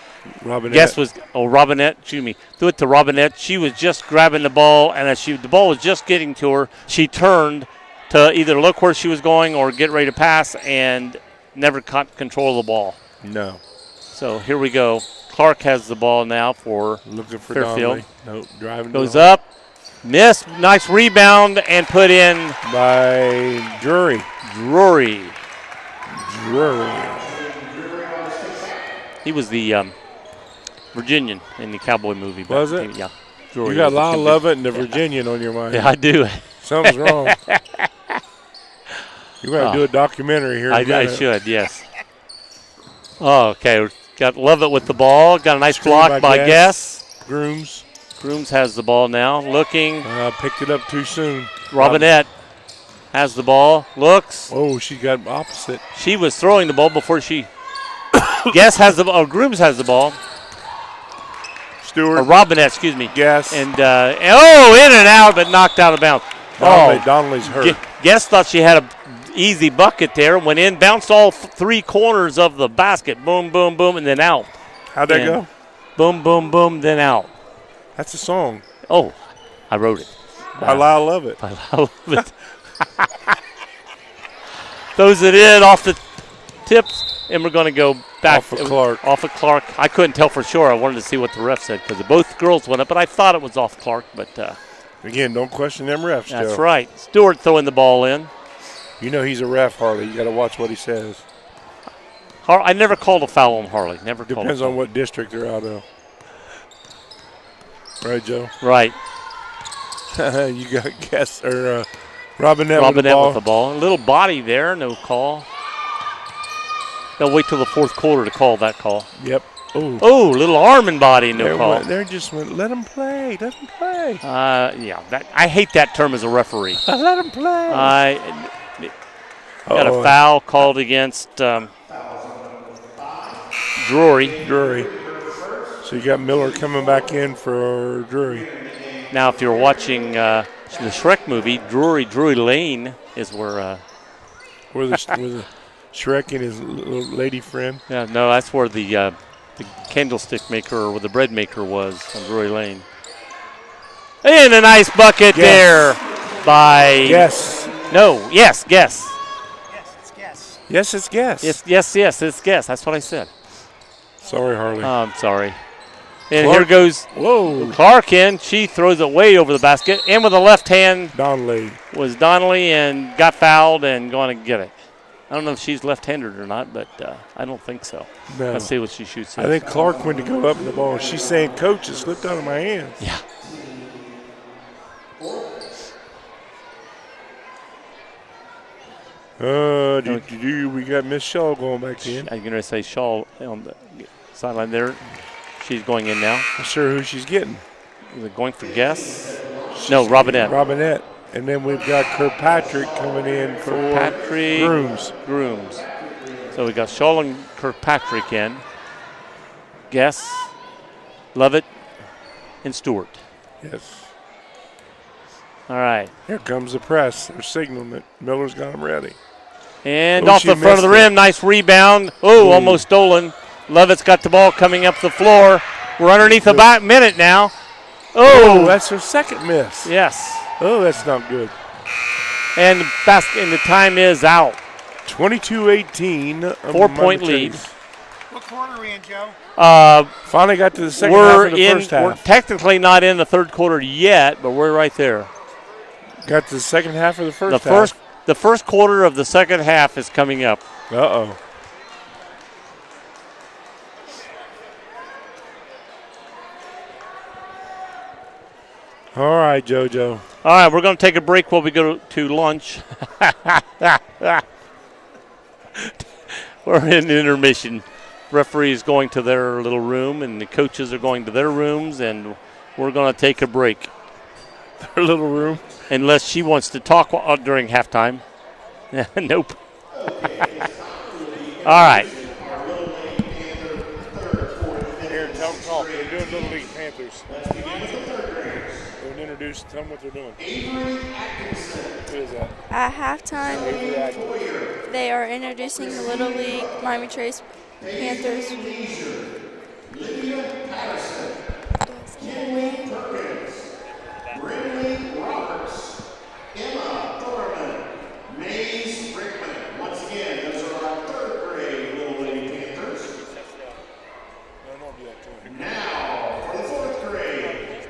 Robinette. Robinette, excuse me. Threw it to Robinette. She was just grabbing the ball, and as the ball was just getting to her, she turned to either look where she was going or get ready to pass and never caught control of the ball. No. So here we go. Clark has the ball now for looking for Fairfield. Nope, driving. Goes up, missed, nice rebound, and put in by Drury. He was the Virginian in the Cowboy movie. Was it? Yeah. Drury you got a lot of Lovett and the Virginian on your mind. Yeah, I do. Something's wrong. You got to do a documentary here. I should, yes. Oh, okay. Got Lovett with the ball. Got a nice block by Guess. Grooms has the ball now. Looking. Picked it up too soon. Robinette has the ball. Looks. Oh, she got opposite. She was throwing the ball before she. Guess has the ball. Grooms has the ball. Stewart. Or Robinette, excuse me. Guess. And, in and out, but knocked out of bounds. Donnelly's hurt. Guess thought she had a easy bucket there. Went in, bounced all three corners of the basket. Boom, boom, boom, and then out. How'd that go? Boom, boom, boom, then out. That's a song. Oh, I wrote it. I love it. I love it. Throws it in off the tips, and we're going to go back. Off of Clark. Off of Clark. I couldn't tell for sure. I wanted to see what the ref said because both girls went up, but I thought it was off Clark. But again, don't question them refs. That's right. Stewart throwing the ball in. You know he's a ref, Harley. You got to watch what he says. I never called a foul on Harley. Never. Depends on what district they're out of. Right, Joe? Right. You got Guess or Robinette with the ball. A little body there, no call. They'll wait till the fourth quarter to call that call. Yep. Oh, little arm and body, no call. They just went, let him play, let him play. I hate that term as a referee. Let him play. Got a foul called against Drury. So you got Miller coming back in for Drury. Now, if you're watching the Shrek movie, Drury Lane is where the Shrek and his little lady friend. Yeah, no, that's where the candlestick maker or the bread maker was on Drury Lane. And a nice bucket there by Guess. No, yes, Guess. Yes, it's Guess. Yes, it's Guess. That's what I said. Sorry, Harley. I'm sorry. And Clark. here goes Clark in. She throws it way over the basket. And with the left hand Donnelly and got fouled and going to get it. I don't know if she's left-handed or not, but I don't think so. No. Let's see what she shoots. I think Clark went to go up in the ball. She's saying, Coach, it slipped out of my hands. Yeah. We got Miss Shaw going back in. I'm going to say Shaw on the sideline there. She's going in now. Not sure who she's getting. Is it going for Guess? No, Robinette. And then we've got Kirkpatrick coming in for Grooms. So we got Shaw and Kirkpatrick in. Guess, Lovett, and Stewart. Yes. All right. Here comes the press. They're signaling it. Miller's got them ready. And off the front of the rim, nice rebound. Almost stolen. Lovett's got the ball coming up the floor. We're underneath the back minute now. That's her second miss. Yes. Oh, that's not good. And the time is out. 22-18. 4-point lead. What quarter are we in, Joe? Finally got to the second half of the first half. We're technically not in the third quarter yet, but we're right there. Got to the second half of the first half. The first quarter of the second half is coming up. Uh-oh. All right, JoJo. All right, we're going to take a break while we go to lunch. We're in intermission. Referees going to their little room, and the coaches are going to their rooms, and we're going to take a break. Their little room? Unless she wants to talk during halftime. Nope. All right. Here, tell them talk. They're doing Fairfield Little League Panthers. They're introduced. Tell them what they're doing. Who is that? At halftime, Avery Atkins. they are introducing the Little League Miami Trace Panthers. Brinley Roberts, Emma Thorman, Maze Rickman. Once again, those are our third grade Little Lady Panthers. Now, for the fourth grade,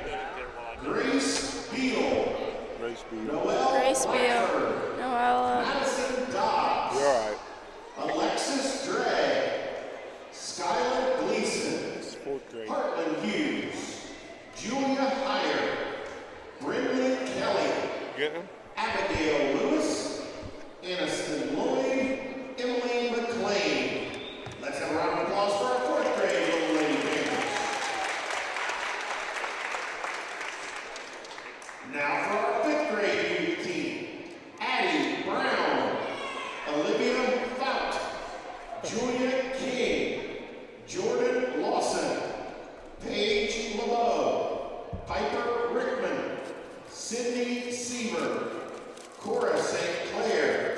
Grace Beal, Grace Beal, Noella, Madison Dobbs, You're all right. Alexis Dragg, Skylar Gleason, It's fourth grade. Heartland Hughes, Julia Heyer, Brinley Kelly, Getting them? Abigail Lewis, Aniston Lloyd, Emily McLean. Let's have a round of applause for our fourth grade Little Lady Panthers. Now for our fifth grade youth team. Addie Brown, Olivia Fout, Julia King, Jordan Lawson, Paige LeBeau, Piper Rickman, Sydney Seaver, Cora St. Clair,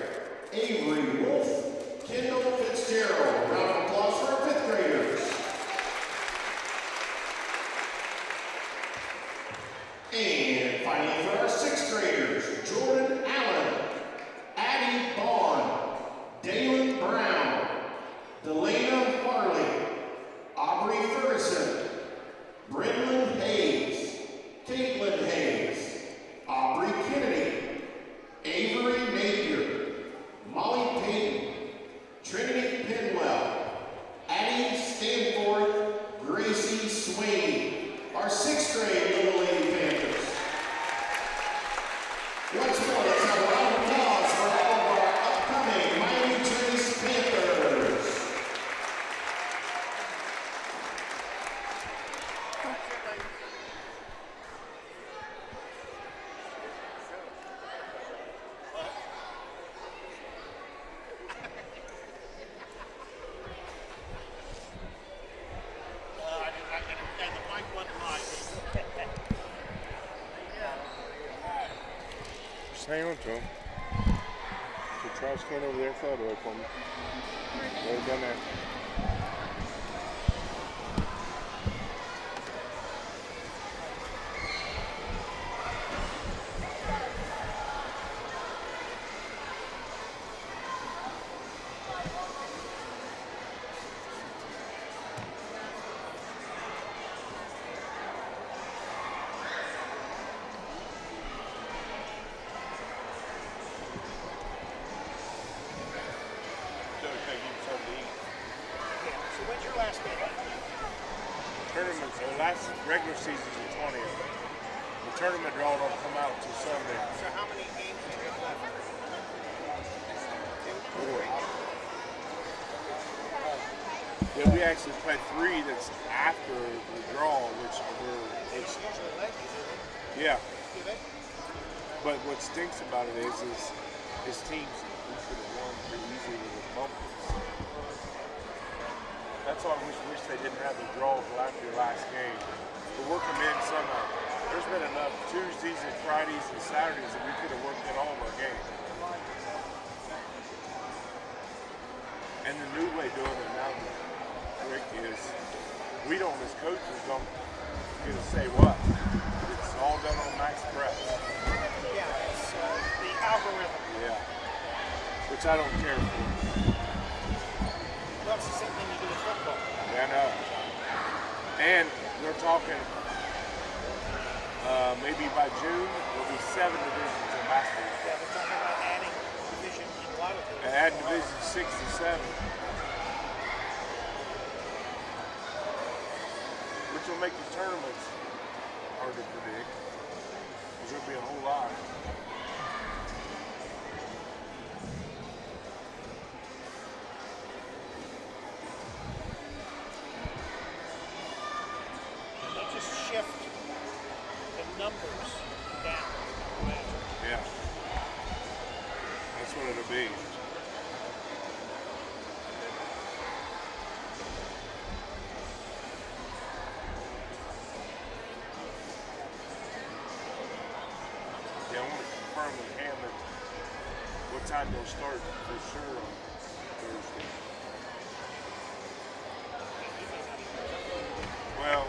Avery Wolf, Kendall Fitzgerald. Round of applause for our fifth graders. And finally for our sixth graders, Jordan Allen, Addie Bond, Dalen Brown, Delana Farley, Aubrey Ferguson, Brendan Hayes, Caitlin Hayes, Aubrey Kennedy, Avery Napier, Molly Payton, Trinity Penwell, Addie Stanford, Gracie Swain, our sixth grade Little Lady Panthers. Once more, let's have a round of applause for all of our upcoming Miami Trace Panthers. And the mic wasn't live. Just hang on to them. The trash can over there, throw it away for me. Right down there. So when's your last game? Tournaments, the last regular season's the 20th. The tournament draw don't come out until Sunday. So how many games do you have left? Yeah, we actually play 3 that's after the draw, which yeah. But what stinks about it is his teams we could have won pretty easily with bumpers. That's why I wish they didn't have the draw till after your last game. But working in somehow. There's been enough Tuesdays and Fridays and Saturdays that we could have worked in all of our games. And the new way doing it now, Rick, is we don't, as coaches, don't get to say what. It's all done on max prep. Yeah, it's the algorithm. Yeah. Which I don't care for. Well, it's the same thing you do with football. Yeah, I know. And they're talking maybe by June there'll be 7 divisions in basketball. Yeah, they're talking about adding division in a lot of things. And add division 6 and 7. Which will make the tournaments hard to predict. Because there'll be a whole lot. They just shift the numbers down. Yeah. That's what it'll be. confirm with Hammond what time they'll start for sure on Thursday. Well,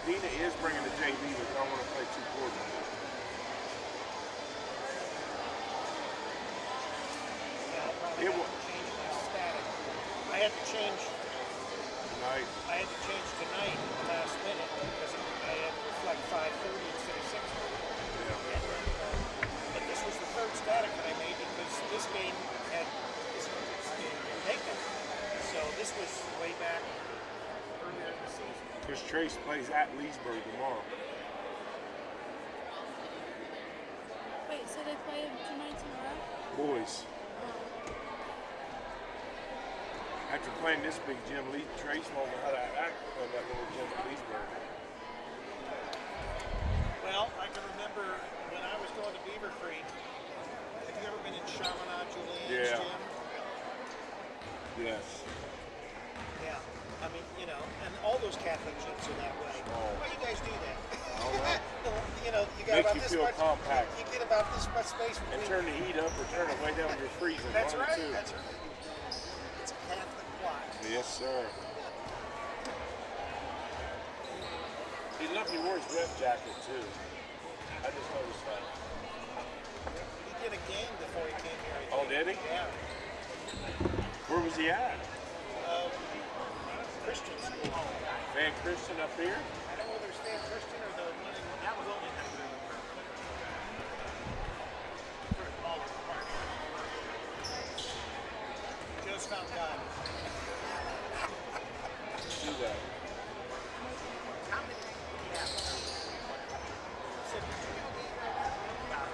Adina is bringing the JV, but don't want to play 2 quarters. It was I had to change tonight. tonight last minute because I had to reflect 5:30 instead of 6:30. Yeah. But this was the third static that I made because this game had this taken. So this was way back earlier in the season. Because Trace plays at Leesburg tomorrow. Wait, so they play 2 nights in a row? Boys. After playing this big gym, Trace won't know how to act on that little gym at Leesburg. Well, I can remember when I was going to Beaver Creek. Have you ever been in Chaminade, Julian's Yeah. gym? Yes. Yeah. I mean, you know, and all those Catholic gyms are that way. Oh. Why you guys do that? Oh, well. You know, you got Makes about you this feel much. compact. You get about this much space And between. turn the heat up or turn it way down when you're freezing. That's One or right. two. That's right. It's a Catholic plot. Yes, sir. He wore his ref jacket, too. I just noticed that. He did a game before he came here. I Oh, think. did he? Yeah. Where was he at? Christian school. Van Christian up here? I don't know whether it's Stan Christian or the one in that was only Just found God. Do that.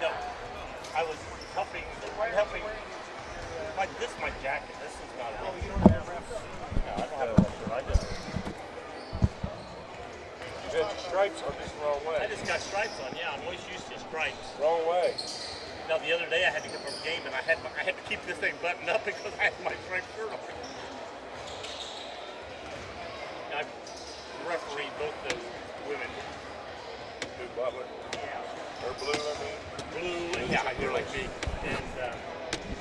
No, I was helping. This is my jacket. This is not. Oh, you don't have a ref. No, I don't have a reference. I just. You got your stripes on this wrong I way. just got stripes on. Yeah, I'm always used to stripes. Wrong way. Now the other day I had to get from a game and I had to keep this thing buttoned up because I had my striped shirt on. I refereed both the women. Blue Butler. Yeah. Or blue, I mean. Blue. Yeah, you're like me. And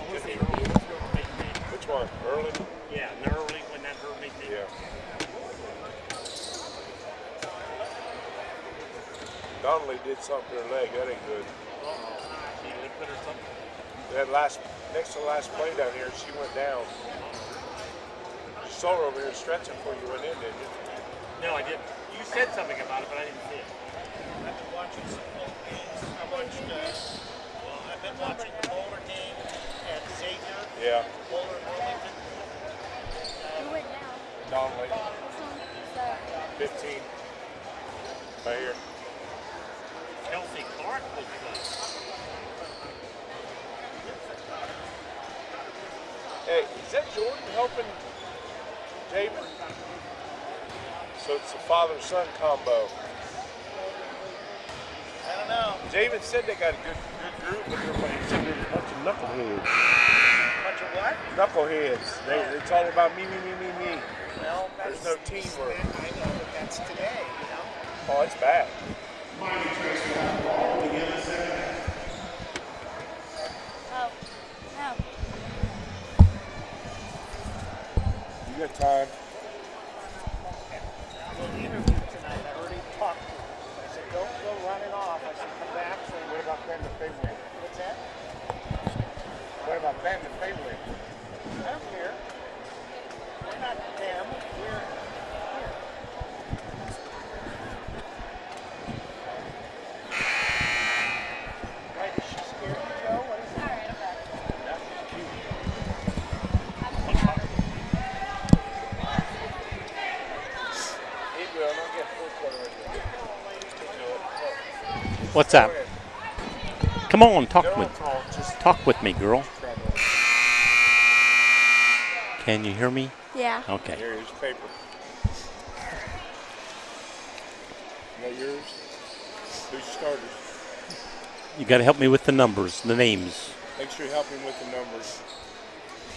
what's the Which one? Early? Yeah, Nerly when that hurt me. Yeah. Donnelly did something to her leg. That ain't good. She limped or something. That next to the last play down here, she went down. You saw her over here stretching before you went in, didn't you? No, I didn't. You said something about it, but I didn't see it. I've been watching some old games. I've been watching the Bowler game at Xavier. Yeah. Bowler and Wilmington. Who went now? Donnelly. Which one is that? 15. Right here. Kelsey Clark was Hey, is that Jordan helping David? So it's a father-son combo. I don't know. David said they got a good group, but everybody said there's a bunch of knuckleheads. Bunch of what? Knuckleheads. It's all about me. Well, There's no teamwork. I know, but that's today, you know. Oh, it's bad. Oh, no. You got time. Well, the interview tonight, I already talked to him. I said, don't go running off. I said, come back. So What about Ben if they win? what's that? What about Ben if they win? I don't care. We're not them. We're here. Right, is she scared of you, Joe? What is it? All right, I'm back. He will. I'll get full quarter right What's that? Come on, talk They're on with call. Just talk with me, girl. try to. Can you hear me? Yeah. Okay. Here, here's paper. Is that yours? Who's your starters? You got to help me with the numbers, the names. Make sure you help him with the numbers.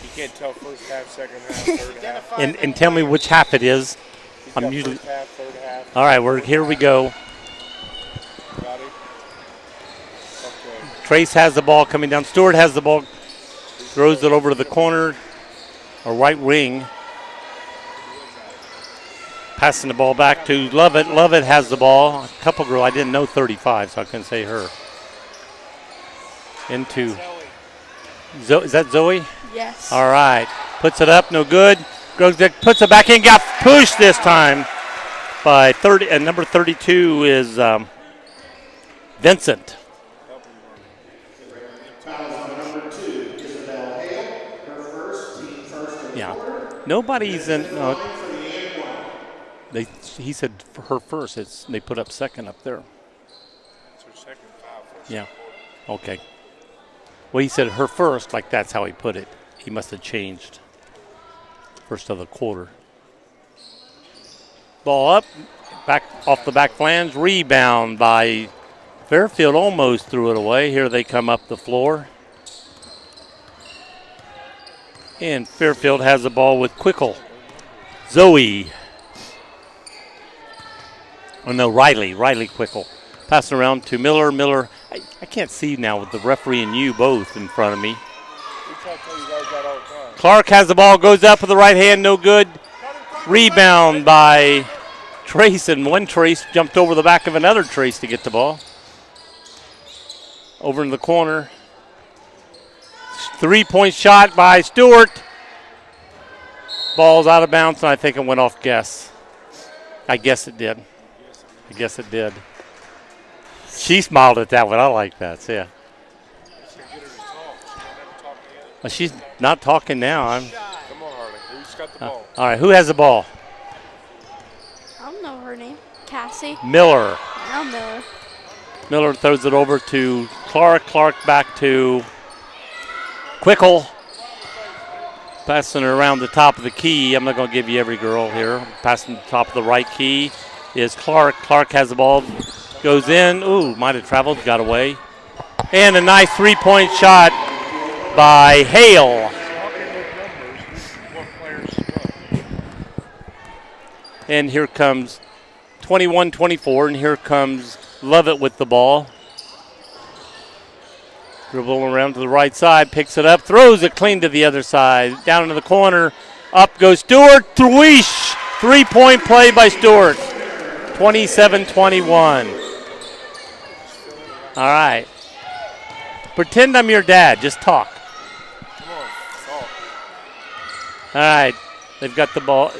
You can't tell first half, second half, third half. And tell me which half it is. He's I'm got usually. first half, third half. All right, here we go. Got it. Trace has the ball coming down. Stewart has the ball. Throws it over to the corner or right wing. Passing the ball back to Lovett. Lovett has the ball. A couple girl. I didn't know 35, so I couldn't say her. Into. Is that Zoe? Yes. All right. Puts it up. No good. Puts it back in. Got pushed this time by 30. And number 32 is Vincent. Yeah. Nobody's in. He said for her first. They put up second up there. Yeah. Okay. Well, he said her first, like that's how he put it. He must have changed. First of the quarter. Ball up, back off the back flange. Rebound by Fairfield. Almost threw it away. Here they come up the floor. And Fairfield has the ball with Quickle. Zoe. Oh, no, Riley Quickle. Passing around to Miller. Miller, I can't see now with the referee and you both in front of me. Clark has the ball, goes up with the right hand, no good. Rebound by Trace, and one Trace jumped over the back of another Trace to get the ball. Over in the corner. 3-point shot by Stewart. Ball's out of bounds, and I think it went off guess. I guess it did. She smiled at that one. I like that. So yeah. Well, she's not talking now. Come on, Harley. Who's got the ball? All right. Who has the ball? I don't know her name. Cassie. Miller. No, Miller. Miller throws it over to Clark. Clark back to Quickle. Passing it around the top of the key. I'm not going to give you every girl here. Passing the top of the right key is Clark. Clark has the ball. Goes in. Ooh, might have traveled. Got away. And a nice 3-point shot by Hale. And here comes 21-24, and here comes Lovett with the ball. Dribble around to the right side, picks it up, throws it clean to the other side. Down into the corner, up goes Stewart. Thwish! 3-point play by Stewart. 27-21. All right. Pretend I'm your dad. Just talk. Come on, talk. All right. They've got the ball.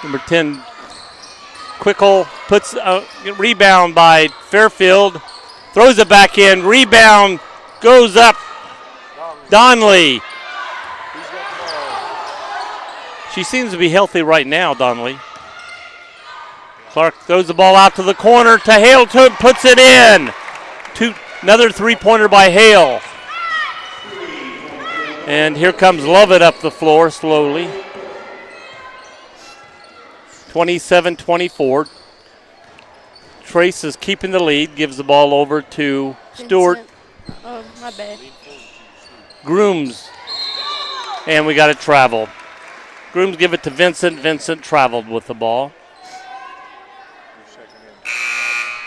Number 10, Quickle puts a rebound by Fairfield. Throws it back in. Rebound goes up. Donnelly. She seems to be healthy right now, Donnelly. Clark throws the ball out to the corner to Hale. Puts it in. Another 3-pointer by Hale. And here comes Lovett up the floor slowly. 27-24. Trace is keeping the lead, gives the ball over to Stewart. Oh, my bad. Grooms. And we got it traveled. Grooms give it to Vincent. Vincent traveled with the ball.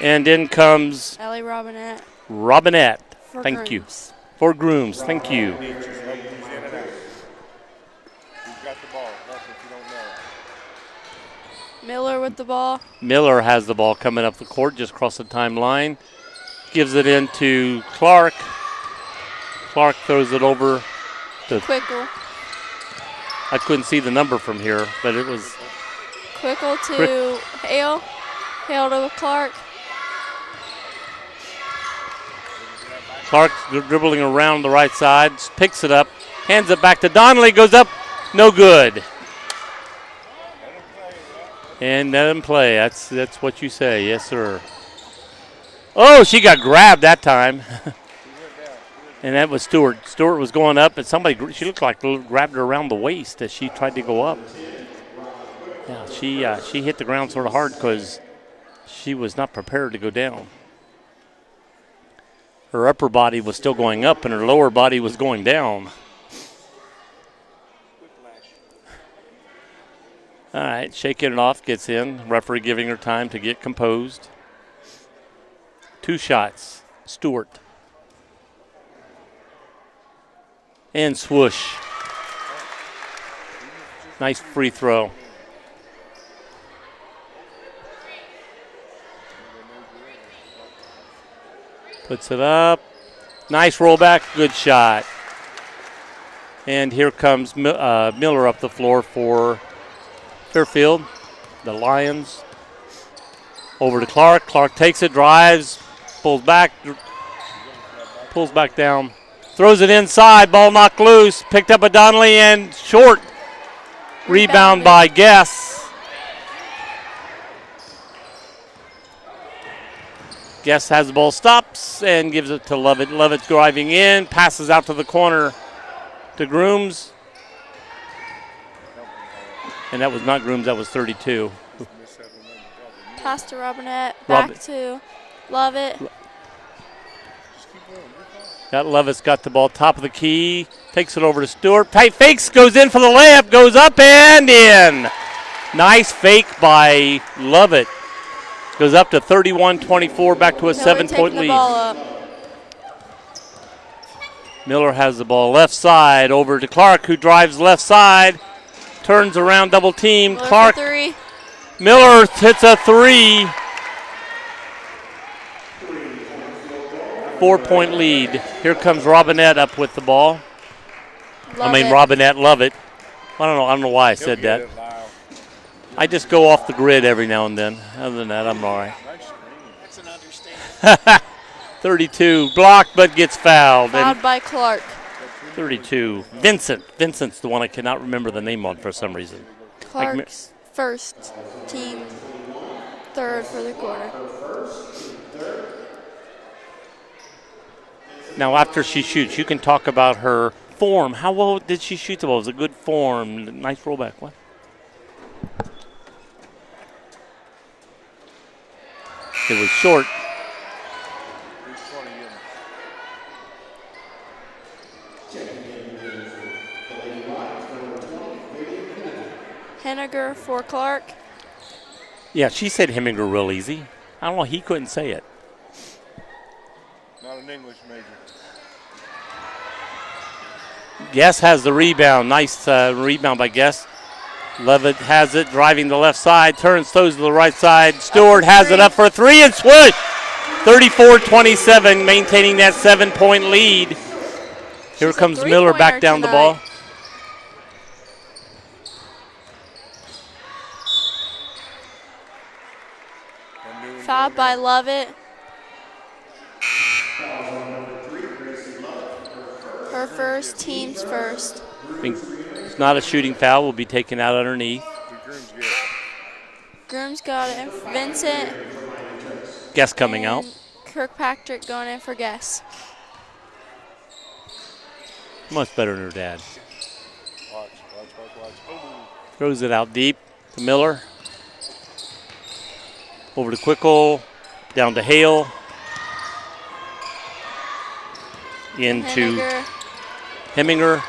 And in comes Ellie Robinette. Robinette. For Thank you. Grooms. For Grooms. Thank you. Miller with the ball. Miller has the ball coming up the court just across the timeline. Gives it into Clark. Clark throws it over to Quickle. I couldn't see the number from here, but it was Quickle to Hale. Hale to Clark. Clark dribbling around the right side, picks it up, hands it back to Donnelly, goes up, no good. And let him play. That's what you say, yes, sir. Oh, she got grabbed that time. And that was Stewart. Stewart was going up, and she looked like grabbed her around the waist as she tried to go up. Yeah, she hit the ground sort of hard because she was not prepared to go down. Her upper body was still going up, and her lower body was going down. All right, shaking it off, gets in. Referee giving her time to get composed. 2 shots. Stewart. And swoosh. Nice free throw. Puts it up. Nice rollback. Good shot. And here comes Miller up the floor for Fairfield. The Lions. Over to Clark. Clark takes it, drives, pulls back down. Throws it inside. Ball knocked loose. Picked up by Donnelly and short. Rebound by Guess. Guess has the ball, stops, and gives it to Lovett. Lovett's driving in, passes out to the corner to Grooms. And that was not Grooms, that was 32. Pass to Robinette. Back to Lovett. That Lovett's got the ball top of the key. Takes it over to Stewart. Fakes, goes in for the layup, goes up and in. Nice fake by Lovett. Goes up to 31-24, back to a 7-point lead. Miller has the ball left side over to Clark, who drives left side. Turns around, double team. Miller Clark. Miller hits a 3. 4-point lead. Here comes Robinette up with the ball. Robinette Lovett. I don't know why I said that. I just go off the grid every now and then. Other than that, I'm all right. That's an understatement. 32, blocked but gets fouled. Fouled by Clark. 32, Vincent. Vincent's the one I cannot remember the name on for some reason. Clark's first, team third for the quarter. Now, after she shoots, you can talk about her form. How well did she shoot the ball? It was a good form. Nice rollback. What? It was short. Henniger for Clark. Yeah, she said Heminger real easy. I don't know. He couldn't say it. Not an English major. Guess has the rebound. Nice rebound by Guess. Levitt has it, driving the left side, turns, throws to the right side. Stewart has it up for a 3 and swoosh. 34-27, maintaining that 7-point lead. Here comes Miller back down the ball. Fouled by Lovett. Her first, team's first. It's not a shooting foul. Will be taken out underneath. Grooms got it. Vincent. Guess coming out. Kirkpatrick going in for Guess. Much better than her dad. Throws it out deep to Miller. Over to Quickle. Down to Hale. Into Heminger.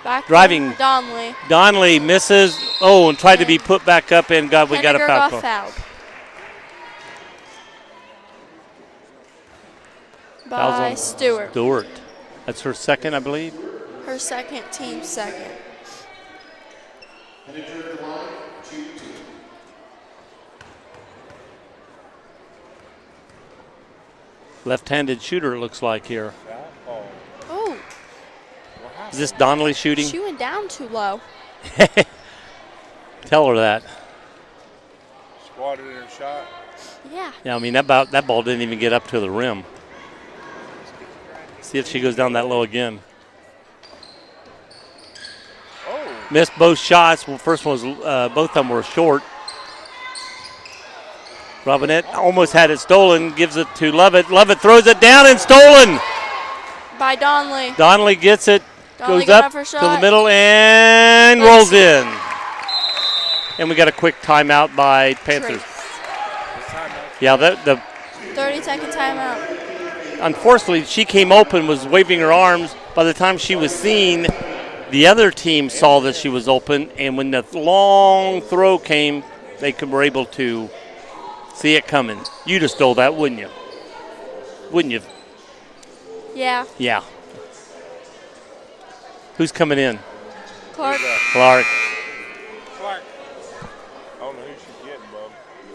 Back driving. Donnelly. Donnelly misses. Oh, and tried to be put back up, and we got a foul call. Fouled. By Stewart. Stewart. That's her second, I believe. Her second, team second. Left-handed shooter, it looks like here. Oh. Is this Donnelly shooting? She went down too low. Tell her that. Squatted in her shot. Yeah. Yeah, I mean, that ball didn't even get up to the rim. See if she goes down that low again. Oh. Missed both shots. Well, first one was, both of them were short. Robinette almost had it stolen, gives it to Lovett. Lovett throws it down and stolen. By Donnelly. Donnelly gets it, Donnelly goes up to the middle and rolls in. And we got a quick timeout by Panthers. Yeah, the 30-second timeout. Unfortunately, she came open, was waving her arms. By the time she was seen, the other team saw that she was open, and when the long throw came, they were able to see it coming. You'd have stole that, wouldn't you? wouldn't you? Yeah. Yeah. Who's coming in? Clark. Clark. Clark. I don't know who she's getting, Bub.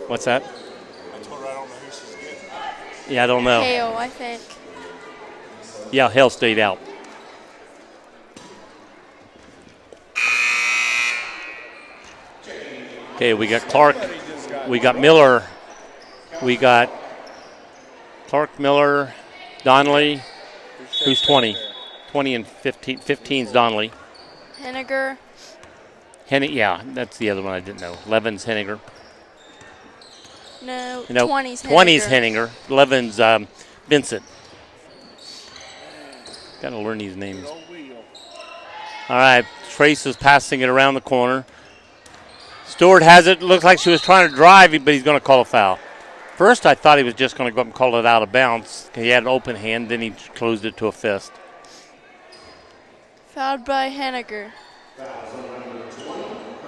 What's that? I told her I don't know who she's getting. Yeah, I don't know. Hale, I think. Yeah, Hale stayed out. Okay, we got Clark. We got Miller. We got Clark, Miller, Donnelly. Who's 20? 20 and 15. 15's Donnelly. Henniger. Yeah, that's the other one I didn't know. 11's Henniger. No, No, 20's Henniger. 20's Henniger. 11's Vincent. Got to learn these names. All right, Trace is passing it around the corner. Stewart has it. Looks like she was trying to drive, but he's going to call a foul. First, I thought he was just going to go up and call it out of bounds. He had an open hand, then he closed it to a fist. Fouled by Henniger.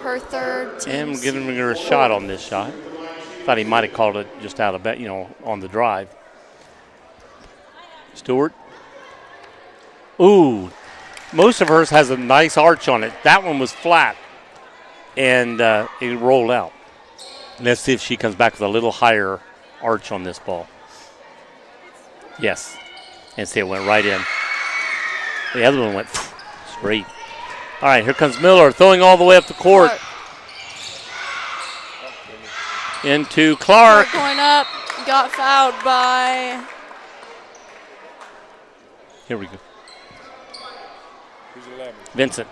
Her third. And Team's giving her a shot on this shot. Thought he might have called it just out of bet, on the drive. Stewart. Ooh, most of hers has a nice arch on it. That one was flat, and it rolled out. Let's see if she comes back with a little higher arch on this ball. Yes, and see it went right in. The other one went straight. All right, here comes Miller throwing all the way up the court. Into Clark. Going up, got fouled by. Here we go. Who's 11? Vincent.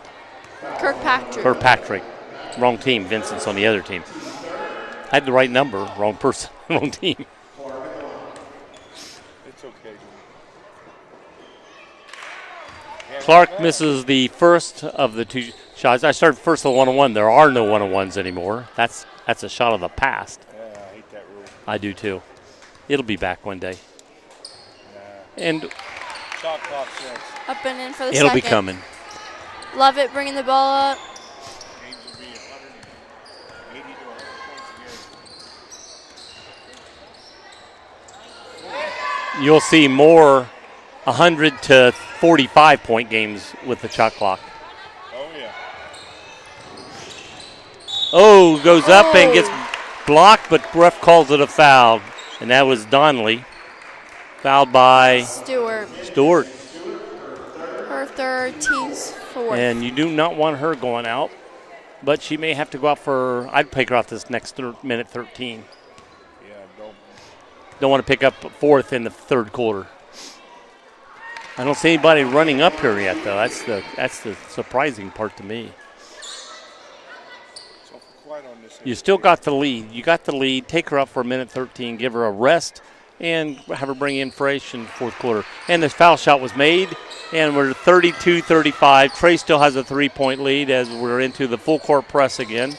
Kirkpatrick. Kirkpatrick. Wrong team. Vincent's on the other team. Had the right number, wrong person, wrong team. It's okay. Clark misses the first of the two shots. I started first of the one-on-one. There are no one-on-ones anymore. That's a shot of the past. Yeah, I hate that rule. I do too. It'll be back one day. And Shot clock says Up and in for the it'll second. be coming. Love it, bringing the ball up. games will be 180 to 100 points a game. You'll see more 100 to 45 point games with the shot clock. Oh, yeah. Oh, goes up and gets blocked, but ref calls it a foul. And that was Donnelly. Fouled by Stewart. Stewart. Her third, team's fourth. And you do not want her going out. But she may have to go out for, I'd pick her out this next minute 13. Yeah, Don't want to pick up fourth in the third quarter. I don't see anybody running up here yet, though. That's the surprising part to me. it's awful quiet on this. You still got the lead. You got the lead. Take her up for a minute 13. Give her a rest and have her bring in fresh in fourth quarter. And this foul shot was made, and we're 32-35. Trey still has a three-point lead as we're into the full court press again.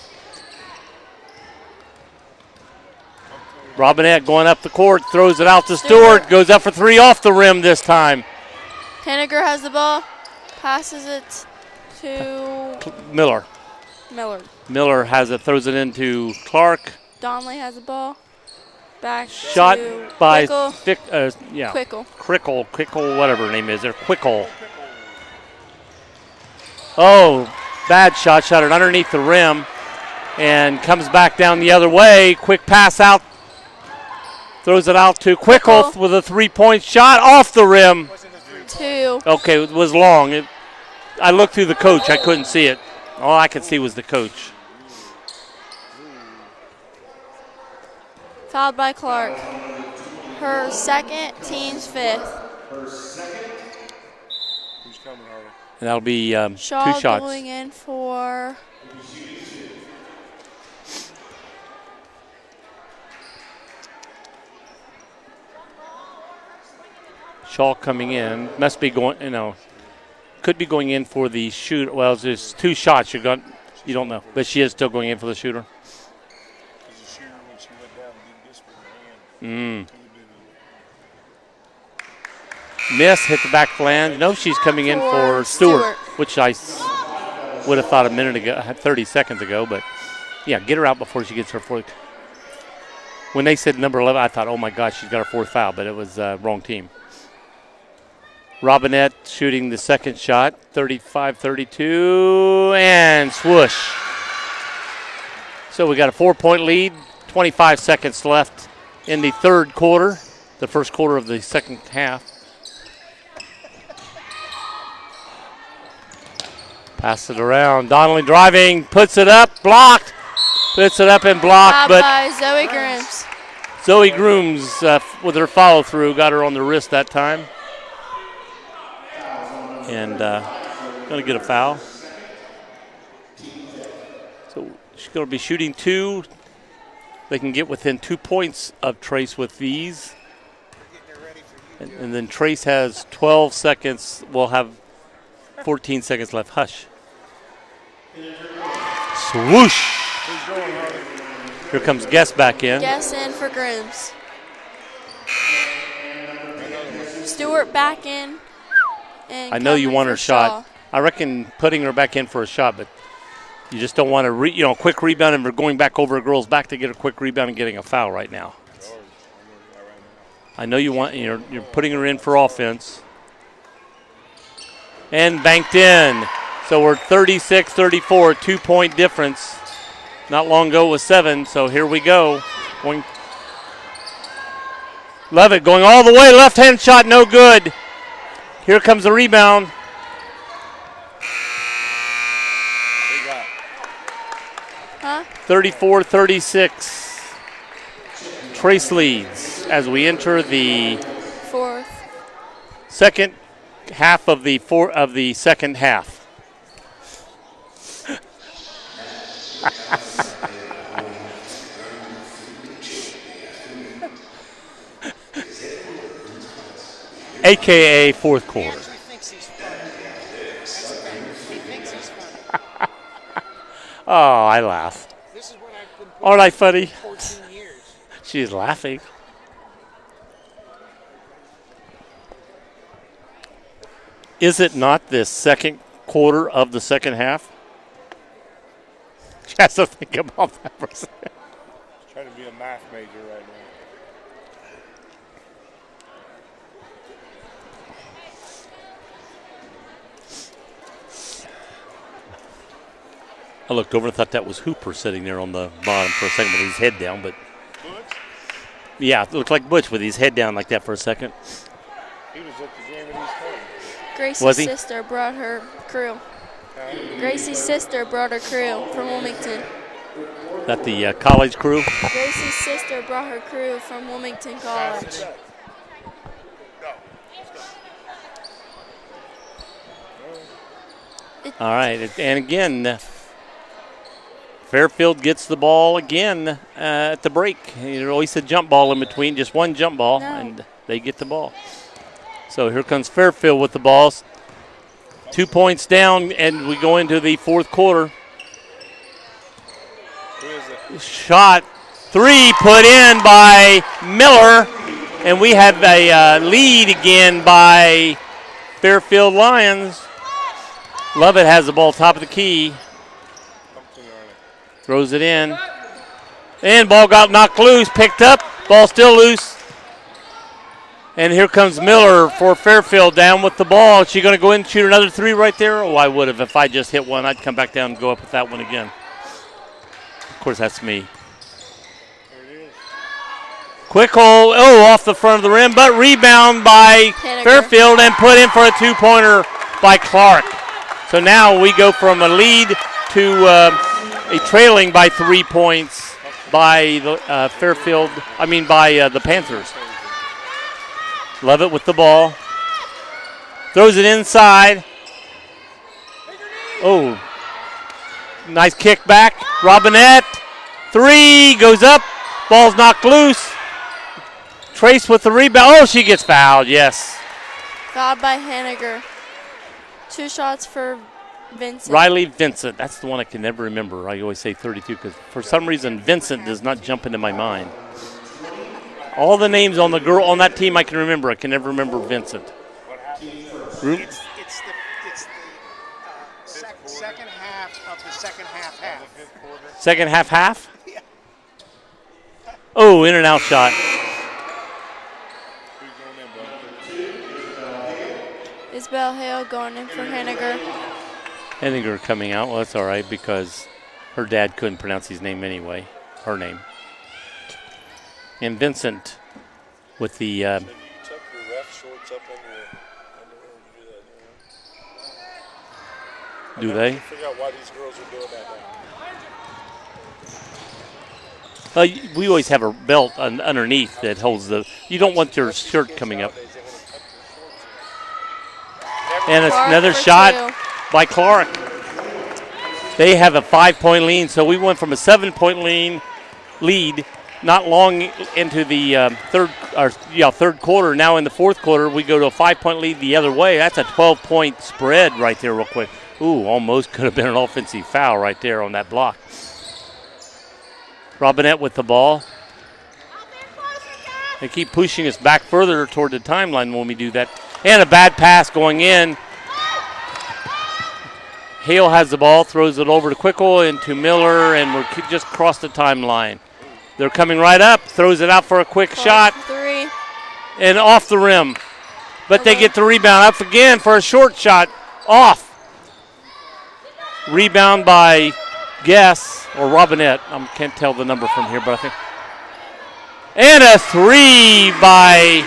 Robinette going up the court, throws it out to Stewart, goes up for three off the rim this time. Henniger has the ball, passes it to Miller. Miller. Miller has it, throws it into Clark. Donnelly has the ball. Back Shot to by Quickle. Quickle, whatever her name is there. Quickle. Oh, bad shot. Shot it underneath the rim and comes back down the other way. Quick pass out. Throws it out to Quickle with a three-point shot off the rim. Two. Okay, it was long. I looked through the coach. I couldn't see it. All I could see was the coach. Fouled by Clark. Her second, team's fifth. Who's coming, Harley? And that'll be Shaw two shots. going in for Shaw coming in. Must be going, could be going in for the shoot. Well, there's two shots. You don't know. But she is still going in for the shooter. Because the shooter, when she went down, did this with her hand. Miss, hit the back flange. No, she's coming in for Stewart, which I would have thought a minute ago, 30 seconds ago. But, yeah, get her out before she gets her fourth. When they said number 11, I thought, oh my gosh, she's got her 4th foul, but it was wrong team. Robinette shooting the second shot, 35-32, and swoosh. So we got a 4-point lead, 25 seconds left in the third quarter, the first quarter of the second half. Pass it around. Donnelly driving, puts it up, blocked. Puts it up and blocked, but by Zoe Grims. Zoe Grooms with her follow through got her on the wrist that time. And going to get a foul. So she's going to be shooting 2. They can get within 2 points of Trace with these. And then Trace has 12 seconds. We'll have 14 seconds left. Hush. Swoosh. Here comes Guess back in. Guess in for Grims. Stewart back in. And I know you coming want for her shot. Shaw. I reckon putting her back in for a shot, but you just don't want to, quick rebound, and we're going back over a girl's back to get a quick rebound and getting a foul right now. I know you want, you're putting her in for offense. And banked in. So we're 36-34, 2-point difference. Not long ago it was 7, so here we go. Love it, going all the way, left-hand shot, no good. Here comes the rebound. Huh? 34-36. Trace leads as we enter the 4th. second half of the second half. AKA fourth quarter. He thinks he's funny. He thinks he's funny. Oh, I laugh. This is what I've been Aren't I funny? 14 years. She's laughing. Is it not the second quarter of the second half? She has to think about that for a second. Trying to be a math major right now. I looked over and thought that was Hooper sitting there on the bottom for a second with his head down, but Butch? yeah, it looked like Butch with his head down like that for a second. He was at the game in East Point. Gracie's Was he? sister brought her crew. Gracie's sister brought her crew from Wilmington. That the college crew. Gracie's sister brought her crew from Wilmington College. All right, and again, Fairfield gets the ball again at the break. There's always a jump ball in between, just one jump ball, and they get the ball. So here comes Fairfield with the balls. 2 points down, and we go into the fourth quarter. Shot, 3 put in by Miller, and we have a lead again by Fairfield Lions. Lovett has the ball top of the key. Throws it in. And ball got knocked loose, picked up. Ball still loose. And here comes Miller for Fairfield down with the ball. Is she going to go in and shoot another 3 right there? Oh, I would have. If I just hit one, I'd come back down and go up with that one again. Of course, that's me. Quick hole. Oh, off the front of the rim, but rebound by Fairfield and put in for a 2-pointer by Clark. So now we go from a lead to a trailing by 3 points by the the Panthers. Lovett with the ball. Throws it inside. Oh, nice kick back. Robinette. 3 goes up. Ball's knocked loose. Trace with the rebound. Oh, she gets fouled. Yes. Fouled by Henniger. 2 shots for Vincent. Riley Vincent. That's the one I can never remember. I always say 32 because for some reason Vincent does not jump into my mind. All the names on the girl on that team I can remember. I can never remember Vincent. It's the second half of the second half. Second half? Oh, in and out shot. Isabel Hale going in for Henniger. Henniger coming out. Well, that's all right because her dad couldn't pronounce his name anyway. Her name. And Vincent with the. Tuck your ref shorts up in your underwear when you do that. Do they? Figure out why these girls are doing that now. We always have a belt underneath that holds the. You don't want your shirt coming up. And it's another shot by Clark. They have a 5-point lead, so we went from a 7-point lead not long into the third quarter. Now in the fourth quarter, we go to a 5-point lead the other way. That's a 12-point spread right there, real quick. Ooh, almost could have been an offensive foul right there on that block. Robinette with the ball. They keep pushing us back further toward the timeline when we do that. And a bad pass going in. Hale has the ball, throws it over to Quickle into Miller, and we're just across the timeline. They're coming right up, throws it out for a quick shot. 3. And off the rim. But they get the rebound up again for a short shot. Off. Rebound by Guess or Robinette. I can't tell the number from here, but I think. And a 3 by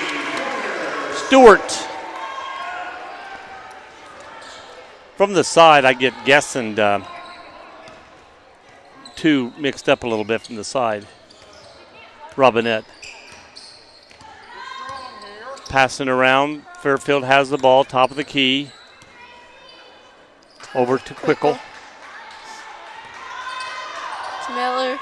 Stewart. From the side, I get Guess and 2 mixed up a little bit from the side. Robinette. Passing around. Fairfield has the ball, top of the key. Over to Quickle. Miller.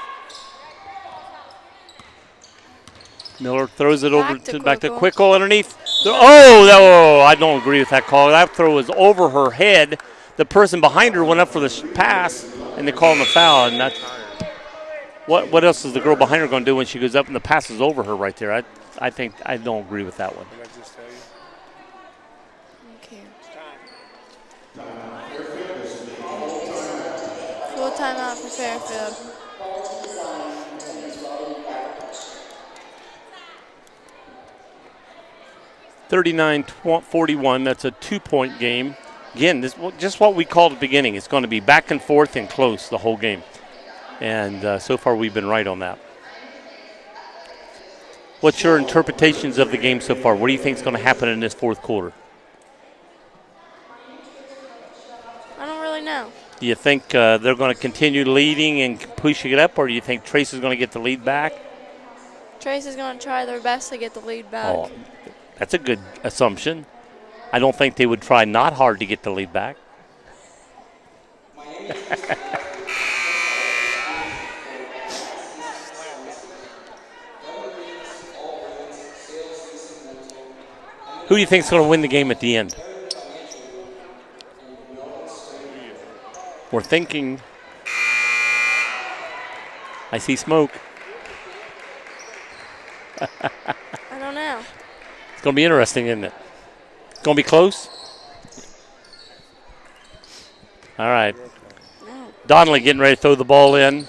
Miller throws it over back to Quickle. Quickle underneath. Oh, I don't agree with that call. That throw was over her head. The person behind her went up for the pass, and they call him a foul. And that's what else is the girl behind her going to do when she goes up and the pass is over her right there? I think I don't agree with that one. Can I just tell you? Okay. Full timeout for Fairfield. (39-41). That's a 2-point game. Again, this just what we called at the beginning. It's going to be back and forth and close the whole game. And so far we've been right on that. What's your interpretations of the game so far? What do you think is going to happen in this fourth quarter? I don't really know. Do you think they're going to continue leading and pushing it up, or do you think Trace is going to get the lead back? Trace is going to try their best to get the lead back. Oh, that's a good assumption. I don't think they would try not hard to get the lead back. Who do you think is going to win the game at the end? We're thinking. I see smoke. I don't know. It's going to be interesting, isn't it? It's going to be close? All right. No. Donnelly getting ready to throw the ball in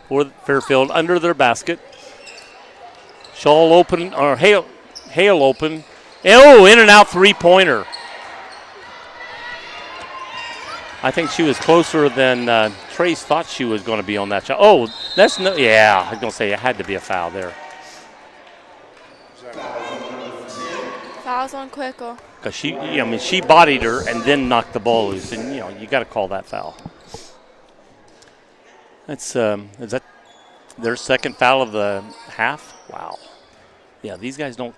for Fairfield under their basket. Shaw open, or Hale open. Oh, in and out three-pointer. I think she was closer than Trace thought she was going to be on that shot. Oh, that's no, yeah, I was going to say it had to be a foul there. Fouls on Quickle. Because she bodied her and then knocked the ball loose, and you got to call that foul. That's is that their second foul of the half? Wow. Yeah, these guys don't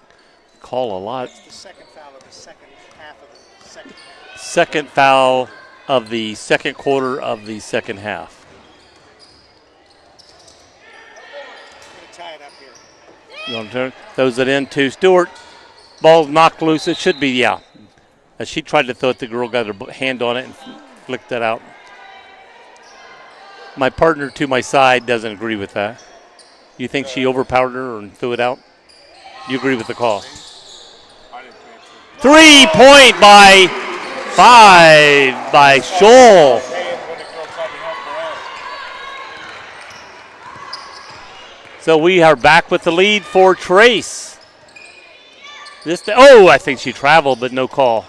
call a lot. The second foul of the second half of the second half. Second foul of the second quarter of the second half. I'm going to tie it up here. You want to turn? Throws it in to Stewart. Ball knocked loose. It should be, yeah. As she tried to throw it, the girl got her hand on it and flicked that out. My partner to my side doesn't agree with that. You think she overpowered her and threw it out? You agree with the call? 3-point by 5 by Scholl. So we are back with the lead for Trace. I think she traveled, but no call.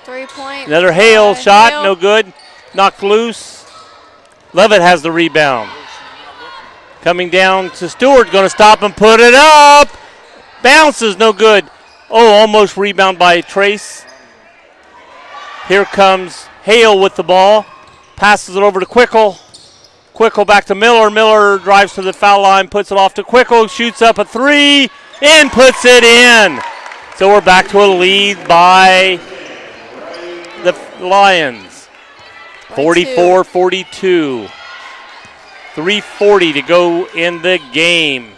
3-point. Another Hale shot, no good. Knocked loose. Levitt has the rebound. Coming down to Stewart, going to stop and put it up. Bounces, no good. Almost rebound by Trace. Here comes Hale with the ball. Passes it over to Quickle. Quickle back to Miller. Miller drives to the foul line, puts it off to Quickle, shoots up a three, and puts it in. So we're back to a lead by the Lions. 44-42. 3:40 to go in the game.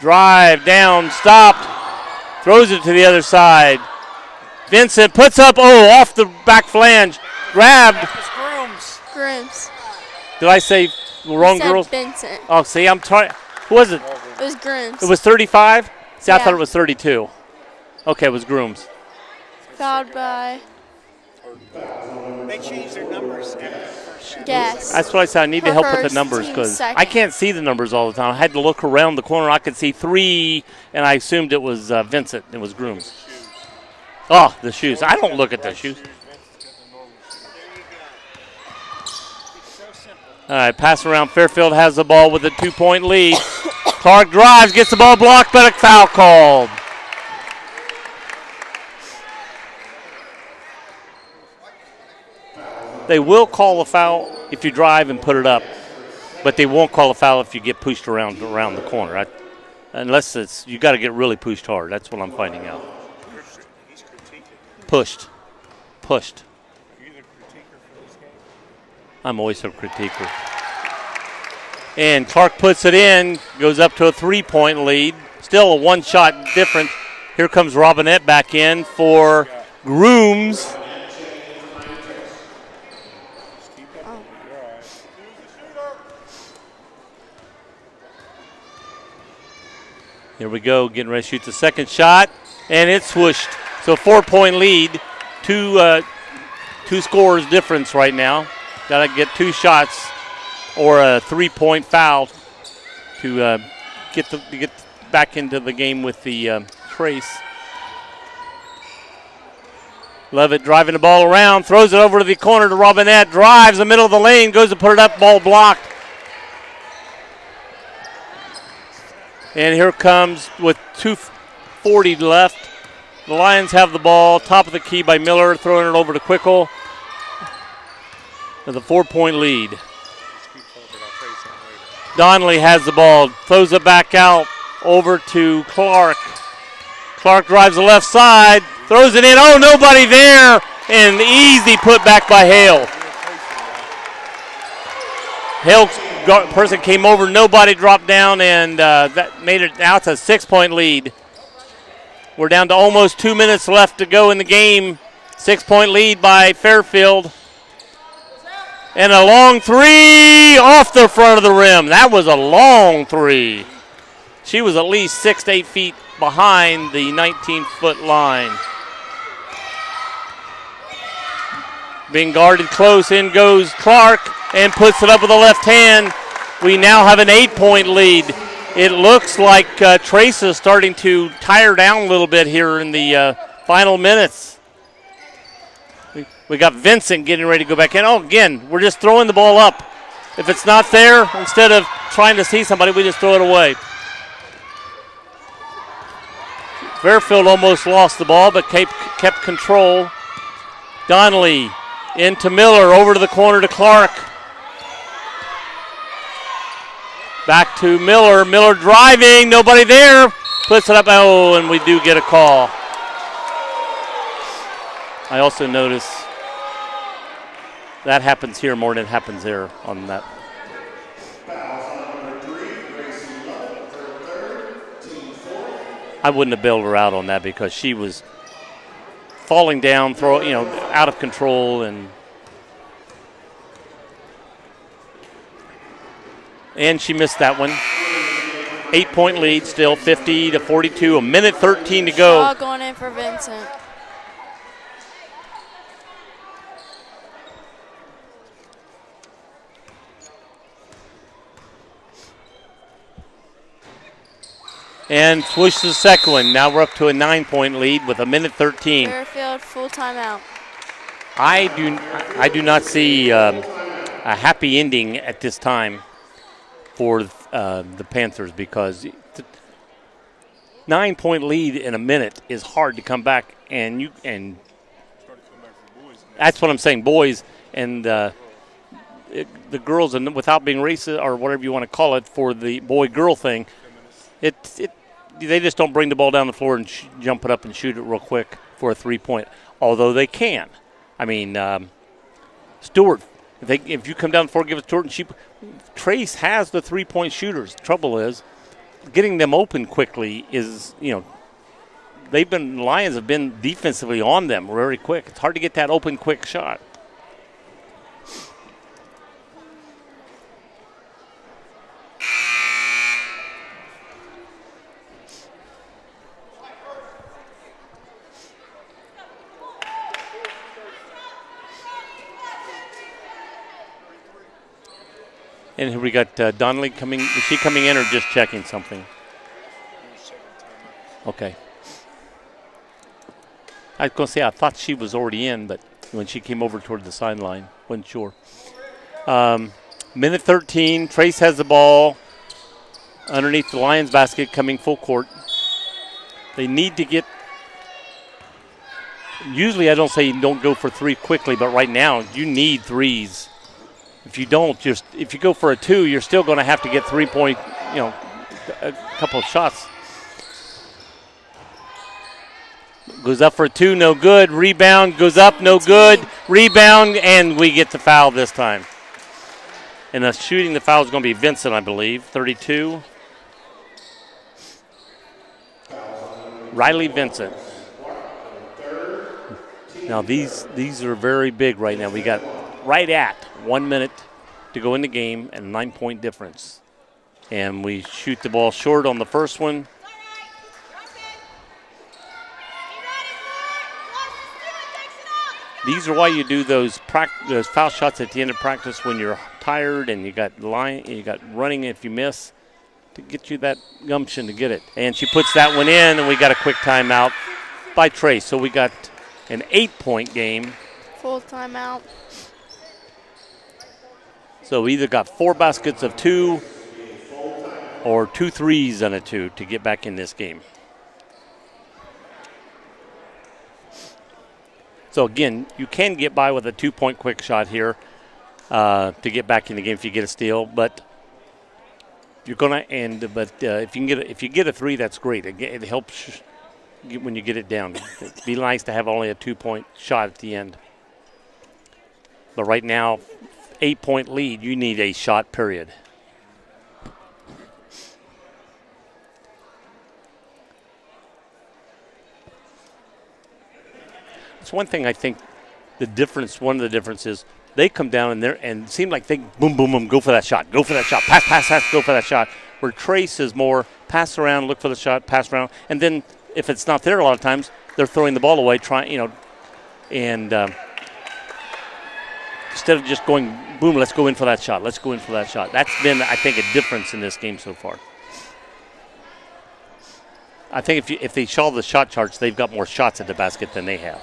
Drive down, stopped, throws it to the other side. Vincent puts up, off the back flange, grabbed. Grooms. Did I say the wrong girl? Vincent. Oh, see, I'm trying. Who was it? It was Grooms. It was 35? See, I Yeah. thought it was 32. Okay, it was Grooms. Fouled by They changed their numbers after the first half. Guess. That's what I said. I need to For help with the first, numbers team because second. I can't see the numbers all the time. I had to look around the corner. I could see 3, and I assumed it was Vincent. It was Grooms. Oh, the shoes. I don't look at the shoes. All right, pass around. Fairfield has the ball with a 2-point lead. Clark drives, gets the ball blocked, but a foul called. They will call a foul if you drive and put it up, but they won't call a foul if you get pushed around the corner. Unless it's you got to get really pushed hard. That's what I'm finding out. Pushed. I'm always a critiquer. And Clark puts it in, goes up to a 3-point lead. Still a one-shot difference. Here comes Robinette back in for Grooms. Here we go, getting ready to shoot the second shot, and it's swooshed. So 4-point lead, two scores difference right now. Got to get 2 shots or a 3-point foul to get back into the game with the Trace. Levitt driving the ball around, throws it over to the corner to Robinette, drives the middle of the lane, goes to put it up, ball blocked. And here comes with 2:40 left. The Lions have the ball, top of the key by Miller, throwing it over to Quickle. With a 4-point lead. Donnelly has the ball, throws it back out over to Clark. Clark drives the left side, throws it in. Oh, nobody there, and easy put back by Hale. Hale's person came over, nobody dropped down, and that made it out to a 6-point lead. We're down to almost 2 minutes left to go in the game. 6-point lead by Fairfield. And a long three off the front of the rim. That was a long three. She was at least 6 to 8 feet behind the 19-foot line. Being guarded close, in goes Clark and puts it up with the left hand. We now have an 8-point lead. It looks like Trace is starting to tire down a little bit here in the final minutes. We got Vincent getting ready to go back in. Oh, again, we're just throwing the ball up. If it's not there, instead of trying to see somebody, we just throw it away. Fairfield almost lost the ball, but kept control. Donnelly into Miller, over to the corner to Clark. Back to Miller. Miller driving, nobody there. Puts it up, and we do get a call. I also notice that happens here more than it happens there on that. I wouldn't have bailed her out on that because she was falling down, out of control, and she missed that one. 8-point lead still, 50 to 42, a minute 13 to go. All going in for Vincent. And swoosh the second one. Now we're up to a 9-point lead with 1:13. Fairfield full timeout. I do not see a happy ending at this time for the Panthers because 9-point lead in a minute is hard to come back, and that's what I'm saying, boys and the girls, and without being racist or whatever you want to call it for the boy-girl thing, they just don't bring the ball down the floor and jump it up and shoot it real quick for a 3-point, although they can. I mean, Stewart, if you come down the floor, give it to Stewart, and Trace has the 3-point shooters. The trouble is getting them open quickly is, Lions have been defensively on them very quick. It's hard to get that open, quick shot. And here we got Donnelly coming. Is she coming in or just checking something? Okay. I was going to say I thought she was already in, but when she came over toward the sideline, wasn't sure. 1:13. Trace has the ball underneath the Lions basket, coming full court. They need to get. Usually, I don't say you don't go for three quickly, but right now you need threes. If you don't, if you go for a two, you're still going to have to get 3-point, a couple of shots. Goes up for a two, no good. Rebound, goes up, no good. Rebound, and we get the foul this time. And shooting the foul is going to be Vincent, I believe, 32. Riley Vincent. Now, these are very big right now. We got right at 1 minute to go in the game and a 9-point difference. And we shoot the ball short on the first one. These are why you do those foul shots at the end of practice when you're tired and you got running if you miss to get you that gumption to get it. And she puts that one in, and we got a quick timeout by Trace. So we got an 8-point game. Full timeout. So we either got 4 baskets of 2 or 2 threes and a 2 to get back in this game. So again, you can get by with a 2-point quick shot here to get back in the game if you get a steal, but you're gonna if you get a 3, that's great. It helps when you get it down. It'd be nice to have only a 2-point shot at the end. But right now, 8-point lead, you need a shot, period. It's one thing I think one of the differences, they come down and seem like they boom, boom, boom, go for that shot, pass, go for that shot. Where Trace is more pass around, look for the shot, pass around, and then if it's not there a lot of times, they're throwing the ball away, and instead of just going, boom, let's go in for that shot. That's been, I think, a difference in this game so far. I think if they show the shot charts, they've got more shots at the basket than they have.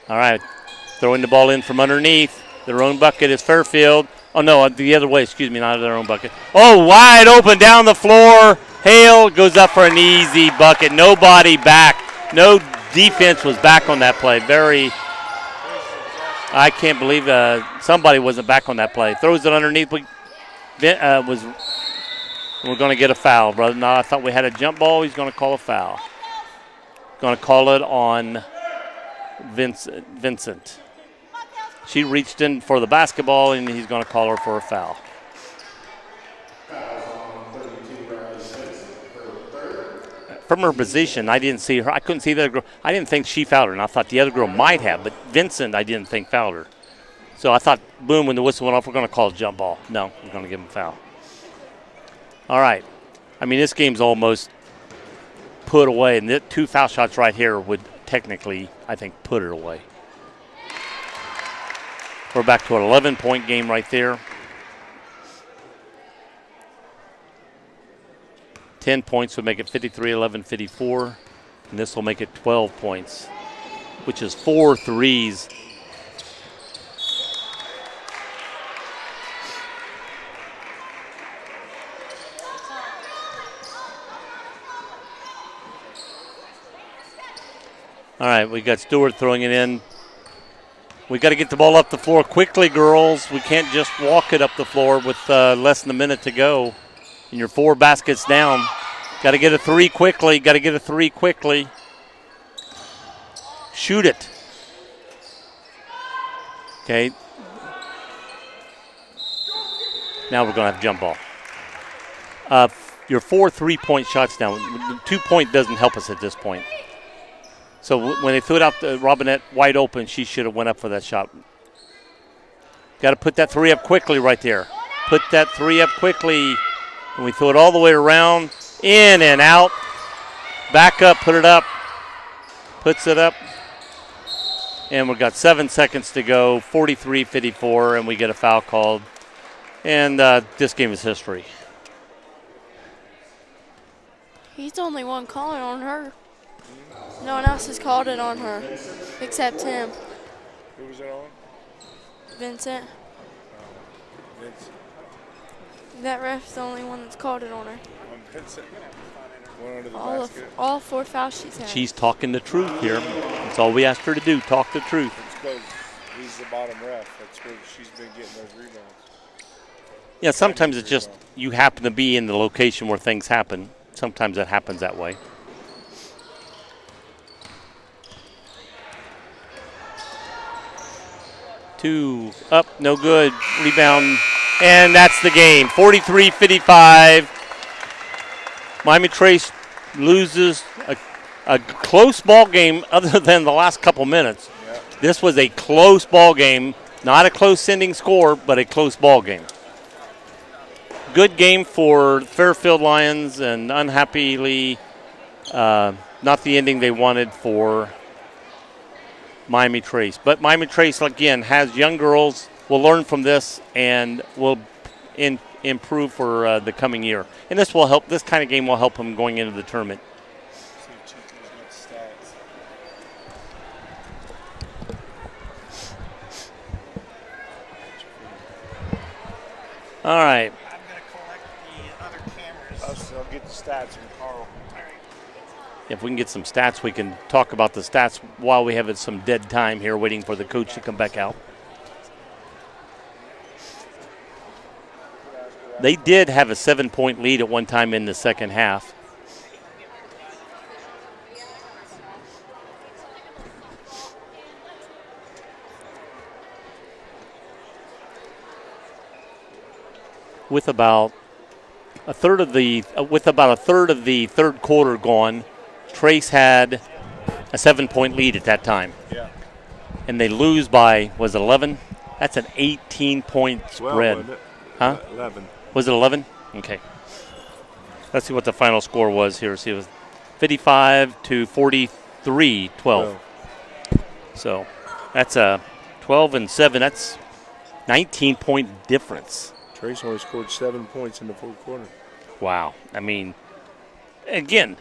All right, throwing the ball in from underneath. Their own bucket is Fairfield. Oh, no, the other way, excuse me, not their own bucket. Oh, wide open down the floor. Hale goes up for an easy bucket. Nobody back. No defense was back on that play. I can't believe somebody wasn't back on that play. Throws it underneath. We're going to get a foul, brother. No, I thought we had a jump ball. He's going to call a foul. Going to call it on Vincent. She reached in for the basketball, and he's going to call her for a foul. From her position, I didn't see her. I couldn't see the other girl. I didn't think she fouled her, and I thought the other girl might have, but Vincent, I didn't think fouled her. So I thought, boom, when the whistle went off, we're going to call a jump ball. No, we're going to give him a foul. All right. I mean, this game's almost put away, and the 2 foul shots right here would technically, I think, put it away. We're back to an 11-point game right there. 10 points would make it 53-11, 54. And this will make it 12 points, which is 4 threes. All right, we got Stewart throwing it in. We got to get the ball up the floor quickly, girls. We can't just walk it up the floor with less than a minute to go. And you're 4 baskets down. Got to get a 3 quickly. Got to get a 3 quickly. Shoot it. Okay. Now we're going to have jump ball. Your 4 3-point shots now. The 2-point doesn't help us at this point. So when they threw it out to Robinette wide open, she should have went up for that shot. Got to put that 3 up quickly right there. Put that 3 up quickly. And we throw it all the way around, in and out. Back up, put it up. Puts it up. And we've got 7 seconds to go, 43-54, and we get a foul called. And this game is history. He's the only one calling on her. No one else has called it on her except him. Who was it on? Vincent. Vince. That ref's the only one that's called it on her. On Vincent. One under the basket. All 4 fouls she's had. She's talking the truth here. That's all we asked her to do, talk the truth. It's because he's the bottom ref. That's where she's been getting those rebounds. Yeah, sometimes it's just you happen to be in the location where things happen. Sometimes it happens that way. Two up, no good. Rebound, and that's the game. 43-55. Miami Trace loses a close ball game other than the last couple minutes. Yeah. This was a close ball game, not a close ending score, but a close ball game. Good game for Fairfield Lions, and unhappily not the ending they wanted for Miami Trace. But Miami Trace, again, has young girls, will learn from this, and will improve for the coming year. And this will help. This kind of game will help them going into the tournament. All right. I'm going to collect the other cameras. I'll get the stats from Carl. If we can get some stats, we can talk about the stats while we have some dead time here waiting for the coach to come back out. They did have a 7-point lead at one time in the second half. With about a third of the third quarter gone, Trace had a 7-point lead at that time. Yeah. And they lose by, was it 11? That's an 18-point spread. Wasn't it? Huh? 11. Was it 11? Okay. Let's see what the final score was here. See, it was 55-43, 12. So that's a 12-7. That's 19-point difference. Trace only scored 7 points in the fourth quarter. Wow. I mean, again,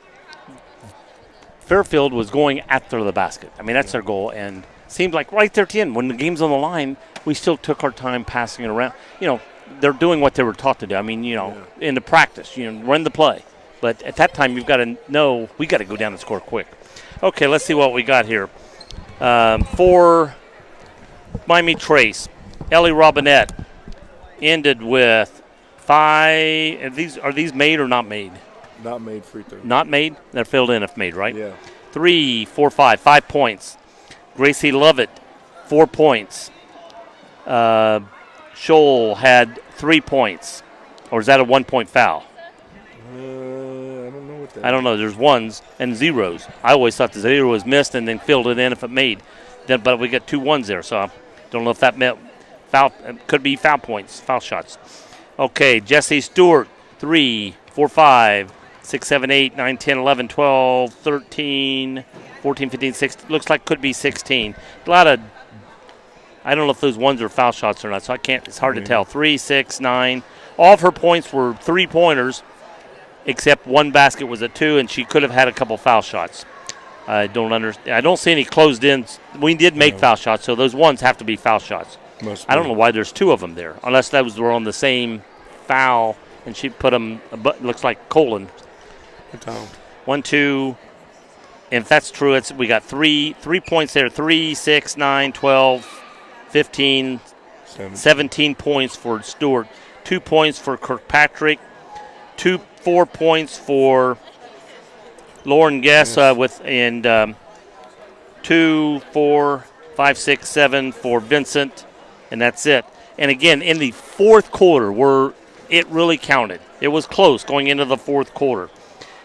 Fairfield was going after the basket. I mean, that's their goal. And it seemed like right there at the end, when the game's on the line, we still took our time passing it around. You know, they're doing what they were taught to do. I mean, you know, in the practice, run the play. But at that time, you've got to know we got to go down and score quick. Okay, let's see what we got here. For Miami Trace, Ellie Robinette ended with 5. Are these made or not made? Not made free throw. Not made? They're filled in if made, right? Yeah. 3, 4, 5 points. Gracie Lovett, 4 points. Scholl had 3 points. Or is that a 1-point foul? I don't know what that I don't know. There's ones and zeros. I always thought the zero was missed and then filled it in if it made. But we got 2 1s there, so I don't know if that meant foul. Could be foul points, foul shots. Okay, Jesse Stewart, 3, 4, 5, 6, 7, 8, 9, 10, 11, 12, 13, 14, 15, 16. Looks like could be 16. A lot of, I don't know if those ones are foul shots or not, so I can't, it's hard to tell. 3, 6, 9. All of her points were 3-pointers. except one basket was a 2, and she could have had a couple foul shots. I don't see any closed ins. We did make foul shots, so those ones have to be foul shots. I don't know why there's 2 of them there, unless those were on the same foul, and she put them. Looks like colon. 1, 2. And if that's true, we got 3 points there. 3, 6, 9, 12, 15, 17 points for Stewart. 2 points for Kirkpatrick. 4 points for Lauren Guess and 2, 4, 5, 6, 7 for Vincent, and that's it. And again, in the fourth quarter, where it really counted. It was close going into the fourth quarter.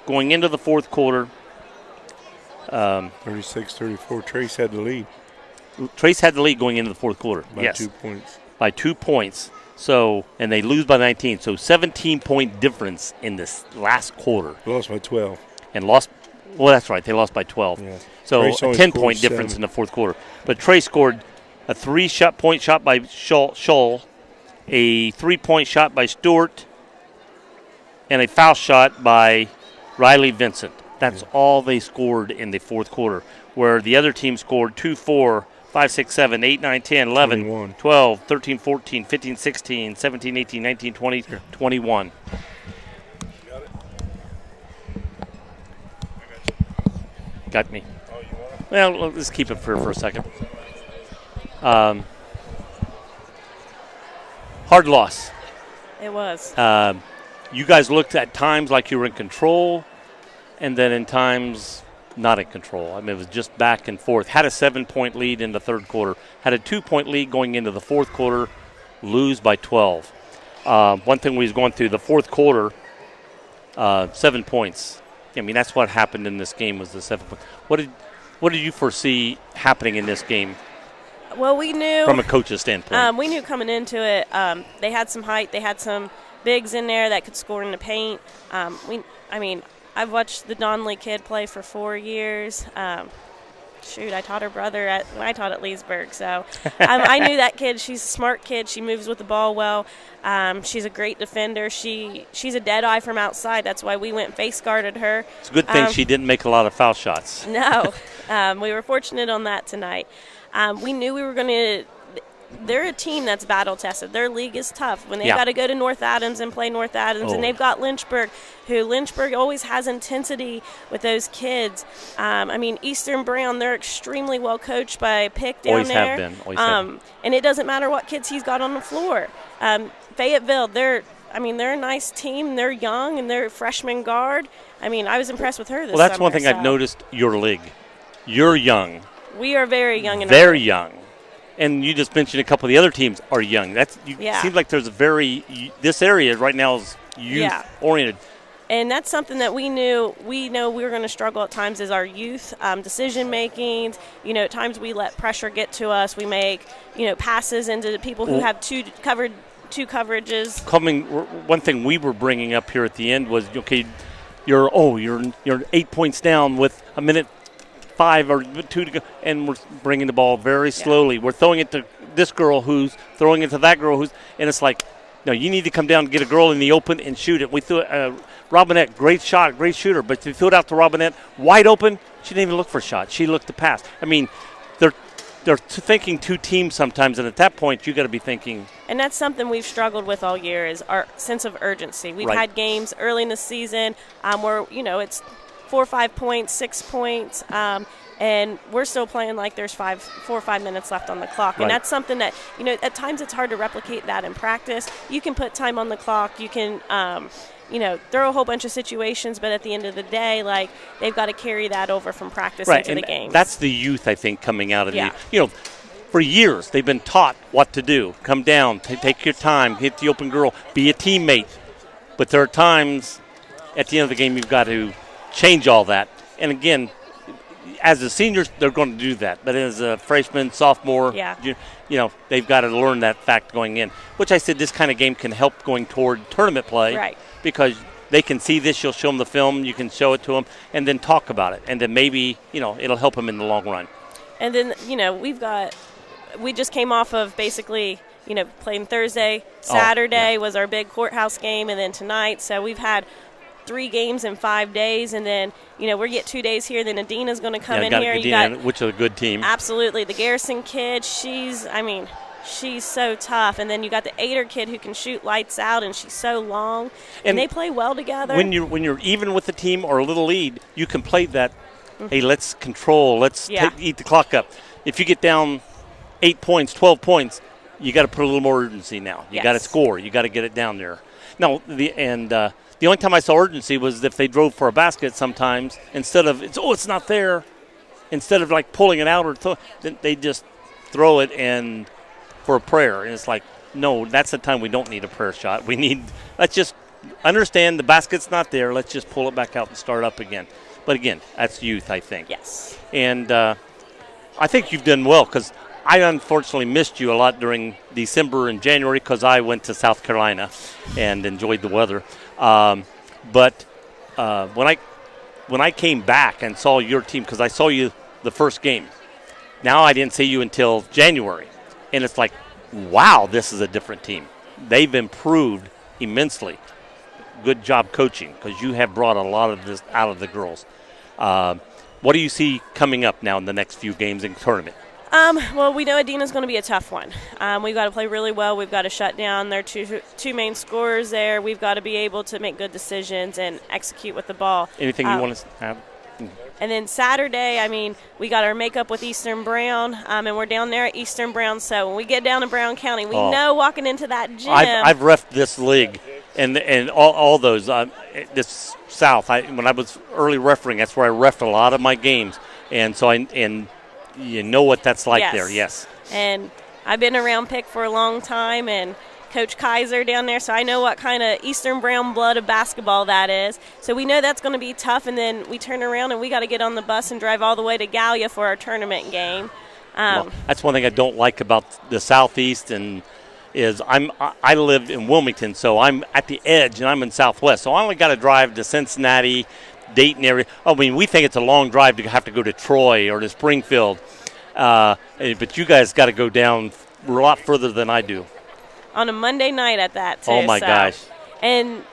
36-34. Trace had the lead. Trace had the lead going into the fourth quarter. By 2 points. By 2 points. So, and they lose by 19. So 17-point difference in this last quarter. Lost by 12. Well, that's right. They lost by 12. Yeah. So a 10-point difference in the fourth quarter. But Trey scored a 3-point shot by Scholl, a 3-point shot by Stewart, and a foul shot by Riley Vincent. That's all they scored in the fourth quarter, where the other team scored 2, 4, 5, 6, 7, 8, 9, 10, 11, 21. 12, 13, 14, 15, 16, 17, 18, 19, 20, 21. Got me. Well, let's keep it for a second. Hard loss. It was. You guys looked at times like you were in control, and then in times not in control. I mean, it was just back and forth. Had a 7-point lead in the third quarter. Had a 2-point lead going into the fourth quarter. Lose by 12. One thing we was going through the fourth quarter, 7 points. I mean, that's what happened in this game was the 7 points. What did you foresee happening in this game? Well, we knew from a coach's standpoint. We knew coming into it. They had some height. They had some bigs in there that could score in the paint. I've watched the Donnelly kid play for 4 years. I taught her brother when I taught at Leesburg. So I knew that kid. She's a smart kid. She moves with the ball well. She's a great defender. She's a dead eye from outside. That's why we went face guarded her. It's a good thing she didn't make a lot of foul shots. No. We were fortunate on that tonight. We knew we were going to – they're a team that's battle-tested. Their league is tough. When they've got to go to North Adams and play North Adams, and they've got Lynchburg, who Lynchburg always has intensity with those kids. Eastern Brown, they're extremely well coached by Pick down always there. Have been. And it doesn't matter what kids he's got on the floor. Fayetteville, they're a nice team. They're young, and they're freshman guard. I was impressed with her this summer. Well, that's one thing I've noticed your league. You're young. We are very young. Very young. And you just mentioned a couple of the other teams are young. Seems like there's this area right now is youth-oriented. And that's something that we know we were going to struggle at times is our youth decision-making. At times we let pressure get to us. We make, passes into people who have two coverages. One thing we were bringing up here at the end was, you're 8 points down with a minute 5 or 2 to go, and we're bringing the ball very slowly. We're throwing it to this girl who's throwing it to that girl and it's like, no, you need to come down and get a girl in the open and shoot it. We threw it, Robinette, great shot, great shooter, but they threw it out to Robinette, wide open. She didn't even look for a shot. She looked to pass. They're thinking two teams sometimes, and at that point, you got to be thinking. And that's something we've struggled with all year is our sense of urgency. We've had games early in the season where it's 4 or 5 points, 6 points, and we're still playing like there's 4 or 5 minutes left on the clock. And that's something that, at times it's hard to replicate that in practice. You can put time on the clock. You can, throw a whole bunch of situations, but at the end of the day, they've got to carry that over from practice into the game. That's the youth, I think, coming out of for years they've been taught what to do. Come down, take your time, hit the open girl, be a teammate. But there are times at the end of the game you've got to change all that. And again, as a seniors, they're going to do that. But as a freshman, sophomore, they've got to learn that fact going in. Which I said this kind of game can help going toward tournament play. Right. Because they can see this, you'll show them the film, you can show it to them, and then talk about it. And then maybe, it'll help them in the long run. And then, we just came off of basically, playing Thursday. Saturday was our big courthouse game, and then tonight. So we've had 3 games in 5 days, and then we get 2 days here. Then Adina's going to come in here. Which is a good team. Absolutely, the Garrison kid. She's so tough, and then you got the Ader kid who can shoot lights out, and she's so long, and they play well together. When you're even with the team or a little lead, you can play that. Hey, let's control. Let's eat the clock up. If you get down 8 points, 12 points, you got to put a little more urgency now. You got to score. You got to get it down there. Now, the only time I saw urgency was if they drove for a basket sometimes. Instead of, it's not there. Instead of, like, pulling it out they just throw it and for a prayer. And it's like, no, that's the time we don't need a prayer shot. Let's just understand the basket's not there. Let's just pull it back out and start up again. But, again, that's youth, I think. Yes. And I think you've done well because I unfortunately missed you a lot during December and January because I went to South Carolina and enjoyed the weather. But when I came back and saw your team, because I saw you the first game, now I didn't see you until January. And it's like, wow, this is a different team. They've improved immensely. Good job coaching because you have brought a lot of this out of the girls. What do you see coming up now in the next few games in the tournament? Well, we know Adina's going to be a tough one. We've got to play really well. We've got to shut down their two main scorers there. We've got to be able to make good decisions and execute with the ball. Anything you want to have? And then Saturday, we got our makeup with Eastern Brown, and we're down there at Eastern Brown. So when we get down to Brown County, we know walking into that gym. I've reffed this league and all those. This South, when I was early refereeing, that's where I reffed a lot of my games. And so you know what that's like there, yes. And I've been around Pick for a long time, and Coach Kaiser down there, so I know what kind of Eastern Brown blood of basketball that is. So we know that's going to be tough, and then we turn around and we got to get on the bus and drive all the way to Gallia for our tournament game. Well, that's one thing I don't like about the Southeast, and I live in Wilmington, so I'm at the edge, and I'm in Southwest, so I only got to drive to Cincinnati, Dayton area. We think it's a long drive to have to go to Troy or to Springfield, but you guys got to go down a lot further than I do. On a Monday night at that, too. Oh, my gosh. And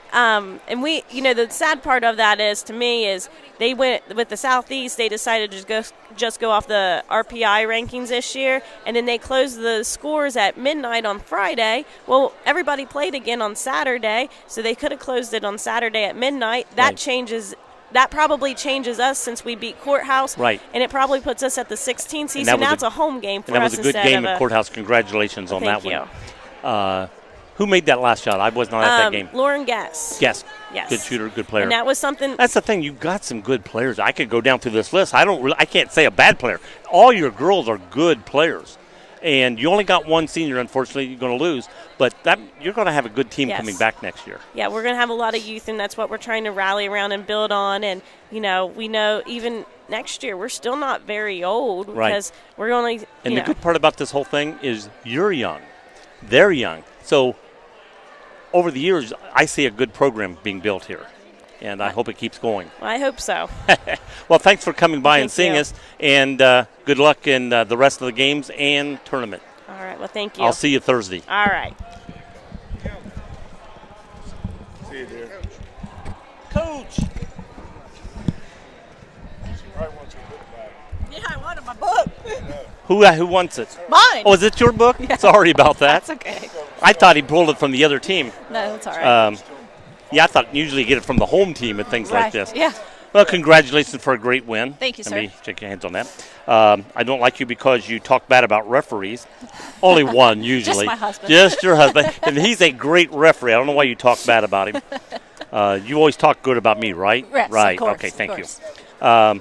we, the sad part of that is, to me, is they went with the Southeast. They decided to just go off the RPI rankings this year, and then they closed the scores at midnight on Friday. Well, everybody played again on Saturday, so they could have closed it on Saturday at midnight. That probably changes us since we beat Courthouse. Right. And it probably puts us at the 16th seed, so now it's a home game for us. And that was a good game at Courthouse. Congratulations on that one. Thank you. Who made that last shot? I was not at that game. Lauren Guess. Yes. Yes. Good shooter, good player. And that was something. That's the thing. You've got some good players. I could go down through this list. I can't say a bad player. All your girls are good players. And you only got one senior, unfortunately, you're going to lose. But you're going to have a good team coming back next year. Yeah, we're going to have a lot of youth, and that's what we're trying to rally around and build on. And, we know even next year we're still not very old because we're only, And the good part about this whole thing is you're young. They're young. So over the years, I see a good program being built here. And I hope it keeps going. Well, I hope so. Well, thanks for coming by and seeing us. And good luck in the rest of the games and tournament. All right. Well, thank you. I'll see you Thursday. All right. See you there. Coach. Yeah, I wanted my book. Who wants it? Mine. Oh, is it your book? Yeah. Sorry about that. That's okay. I thought he pulled it from the other team. No, that's all right. Yeah, I thought usually you get it from the home team and things like this. Yeah. Well, congratulations for a great win. Thank you, sir. Let me shake your hands on that. I don't like you because you talk bad about referees. Only one, usually. Just my husband. Just your husband. And he's a great referee. I don't know why you talk bad about him. You always talk good about me, right? Yes, right. Of course, okay, thank you. you.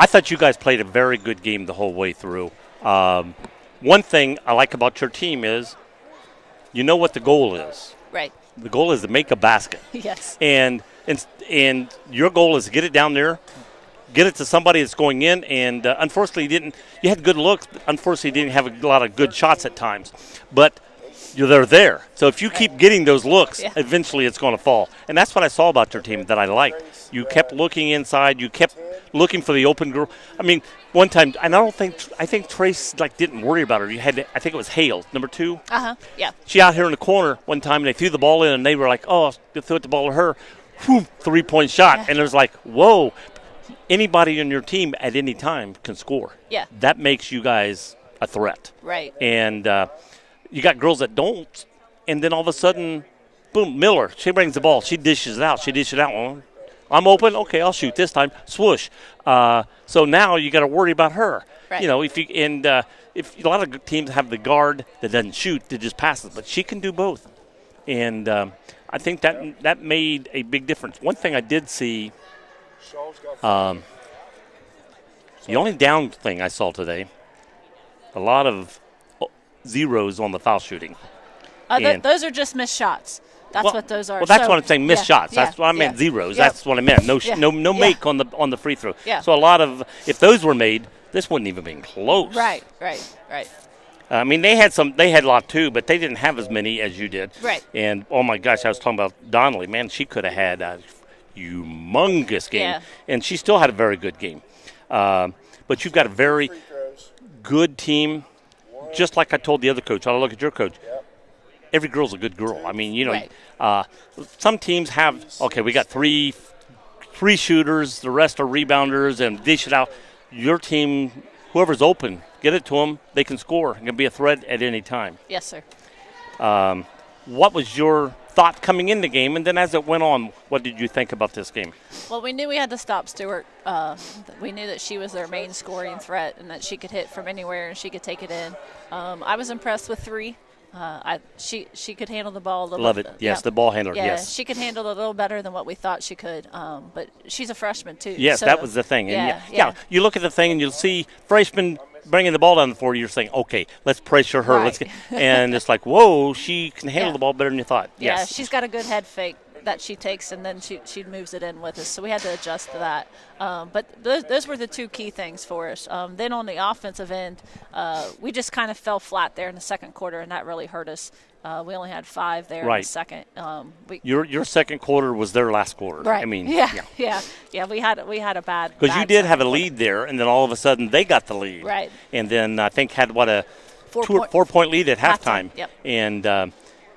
I thought you guys played a very good game the whole way through. One thing I like about your team is you know what the goal is. Right. The goal is to make a basket. Yes. And your goal is to get it down there, get it to somebody that's going in. And unfortunately, you had good looks. But unfortunately, you didn't have a lot of good shots at times. But they're there. So if you keep getting those looks, eventually it's going to fall. And that's what I saw about your team that I liked. You kept looking inside. You kept looking for the open girl. I mean, one time, and I think Trace didn't worry about her. I think it was Hale, number 2. Yeah. She out here in the corner one time, and they threw the ball in, and they were like, oh, they threw the ball to her. whoom, 3-point shot. And it was like, whoa, anybody on your team at any time can score. Yeah. That makes you guys a threat. Right. And you got girls that don't, and then all of a sudden, boom, Miller, she brings the ball. She dishes it out. Well, I'm open. Okay, I'll shoot this time. Swoosh. So now you got to worry about her. Right. You know, if a lot of teams have the guard that doesn't shoot, that just passes, but she can do both. And I think that made a big difference. One thing I did see, the only down thing I saw today, a lot of zeros on the foul shooting. Those are just missed shots. That's what those are. Well, that's what I'm saying. Missed shots. That's what I meant. Zeros. Yep. That's what I meant. No make on the free throw. Yeah. So a lot of, if those were made, this wouldn't even been close. Right. I mean, they had a lot too, but they didn't have as many as you did. Right. And oh my gosh, I was talking about Donnelly. Man, she could have had a humongous game, and she still had a very good game. But you've got a very good team. Just like I told the other coach, I'll look at your coach. Every girl's a good girl. I mean, some teams have, we got three shooters, the rest are rebounders and dish it out. Your team, whoever's open, get it to them. They can score. It can be a threat at any time. Yes, sir. What was your thought coming in the game, and then as it went on, what did you think about this game? Well, we knew we had to stop Stewart. We knew that she was their main scoring threat and that she could hit from anywhere and she could take it in. I was impressed with 3. She could handle the ball a little. Love it. Yes, the ball handler. Yeah, yes, she could handle it a little better than what we thought she could. But she's a freshman too. Yes, so, that was the thing. And yeah. You look at the thing and you'll see freshmen bringing the ball down the floor. You're saying, okay, let's pressure her. Right. And it's like, whoa, she can handle the ball better than you thought. Yeah, yes. she's got a good head fake that she takes, and then she moves it in with us. So we had to adjust to that. But those were the 2 key things for us. Then on the offensive end, we just kind of fell flat there in the second quarter, and that really hurt us. We only had 5 there in the second. Your second quarter was their last quarter. Right. I mean, yeah. We had a bad because you did have a quarter. lead there, and then all of a sudden they got the lead. Right. And then I think had a 4-point lead at halftime. Yep.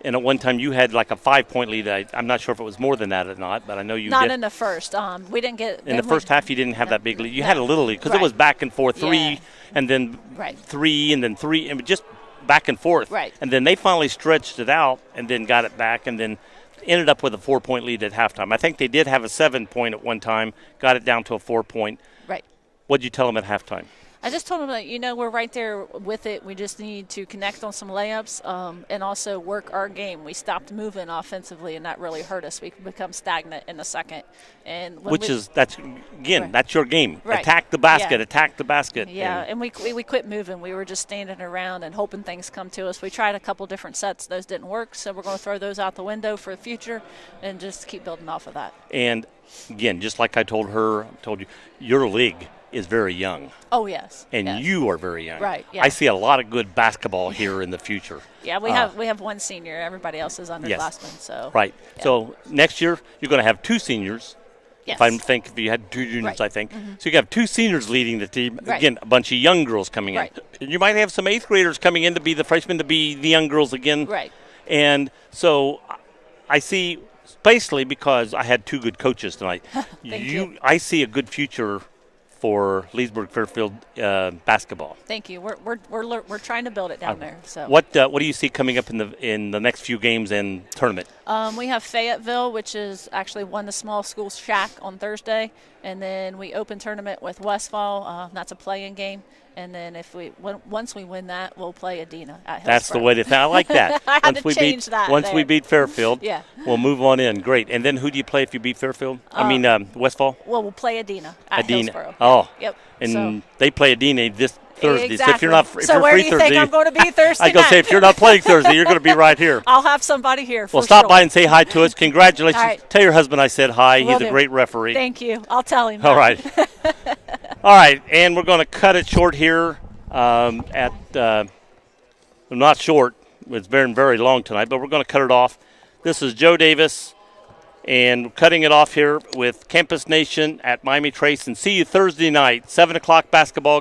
And at one time you had like a 5-point lead. I'm not sure if it was more than that or not, but I know you not did. in the first. We didn't get in the first half. You didn't have that big lead. You had a little lead because it was back and forth, 3 and then 3 and then 3 and just back and forth. Right. And then they finally stretched it out and then got it back and then ended up with a 4-point lead at halftime. I think they did have a 7-point at one time, got it down to a 4-point. Right. What'd you tell them at halftime? I just told them that, we're right there with it. We just need to connect on some layups and also work our game. We stopped moving offensively, and that really hurt us. We could become stagnant in the second. And that's your game. Right. Attack the basket. Yeah, and we quit moving. We were just standing around and hoping things come to us. We tried a couple different sets. Those didn't work, so we're going to throw those out the window for the future and just keep building off of that. And, again, just like I told you, your league is very young. Oh, yes. And you are very young. Right, yeah. I see a lot of good basketball here in the future. Yeah, we have 1 senior. Everybody else is underclassmen. So right. Yeah. So next year you're going to have 2 seniors. Yes. If you had 2 juniors, I think. Mm-hmm. So you have 2 seniors leading the team. Right. Again, a bunch of young girls coming in. And you might have some 8th graders coming in to be the freshmen, to be the young girls again. Right. And so I see, basically because I had 2 good coaches tonight, I see a good future for Leesburg Fairfield basketball. Thank you. We're trying to build it down there. So what do you see coming up in the next few games and tournament? We have Fayetteville, which is actually won the small school shack on Thursday, and then we open tournament with Westfall. That's a play-in game, and then once we win that, we'll play Adina at Hillsborough. That's the way to think. I like that. I had to change that. Once we beat Fairfield, yeah, we'll move on in. Great. And then who do you play if you beat Fairfield? Westfall. Well, we'll play Adina at Hillsborough. Oh, yep. And they play Adina this Thursday. Exactly. So if you're not free where do you Thursday, think I'm going to be Thursday I go say if you're not playing Thursday, you're going to be right here. I'll have somebody here. Well, stop by and say hi to us. Congratulations. Right. Tell your husband I said hi. Will He's a great referee. Thank you. I'll tell him. All right. All right, and we're going to cut it short here. Not short. It's very, very long tonight, but we're going to cut it off. This is Joe Davis, and cutting it off here with Campus Nation at Miami Trace. And see you Thursday night, 7 o'clock basketball game.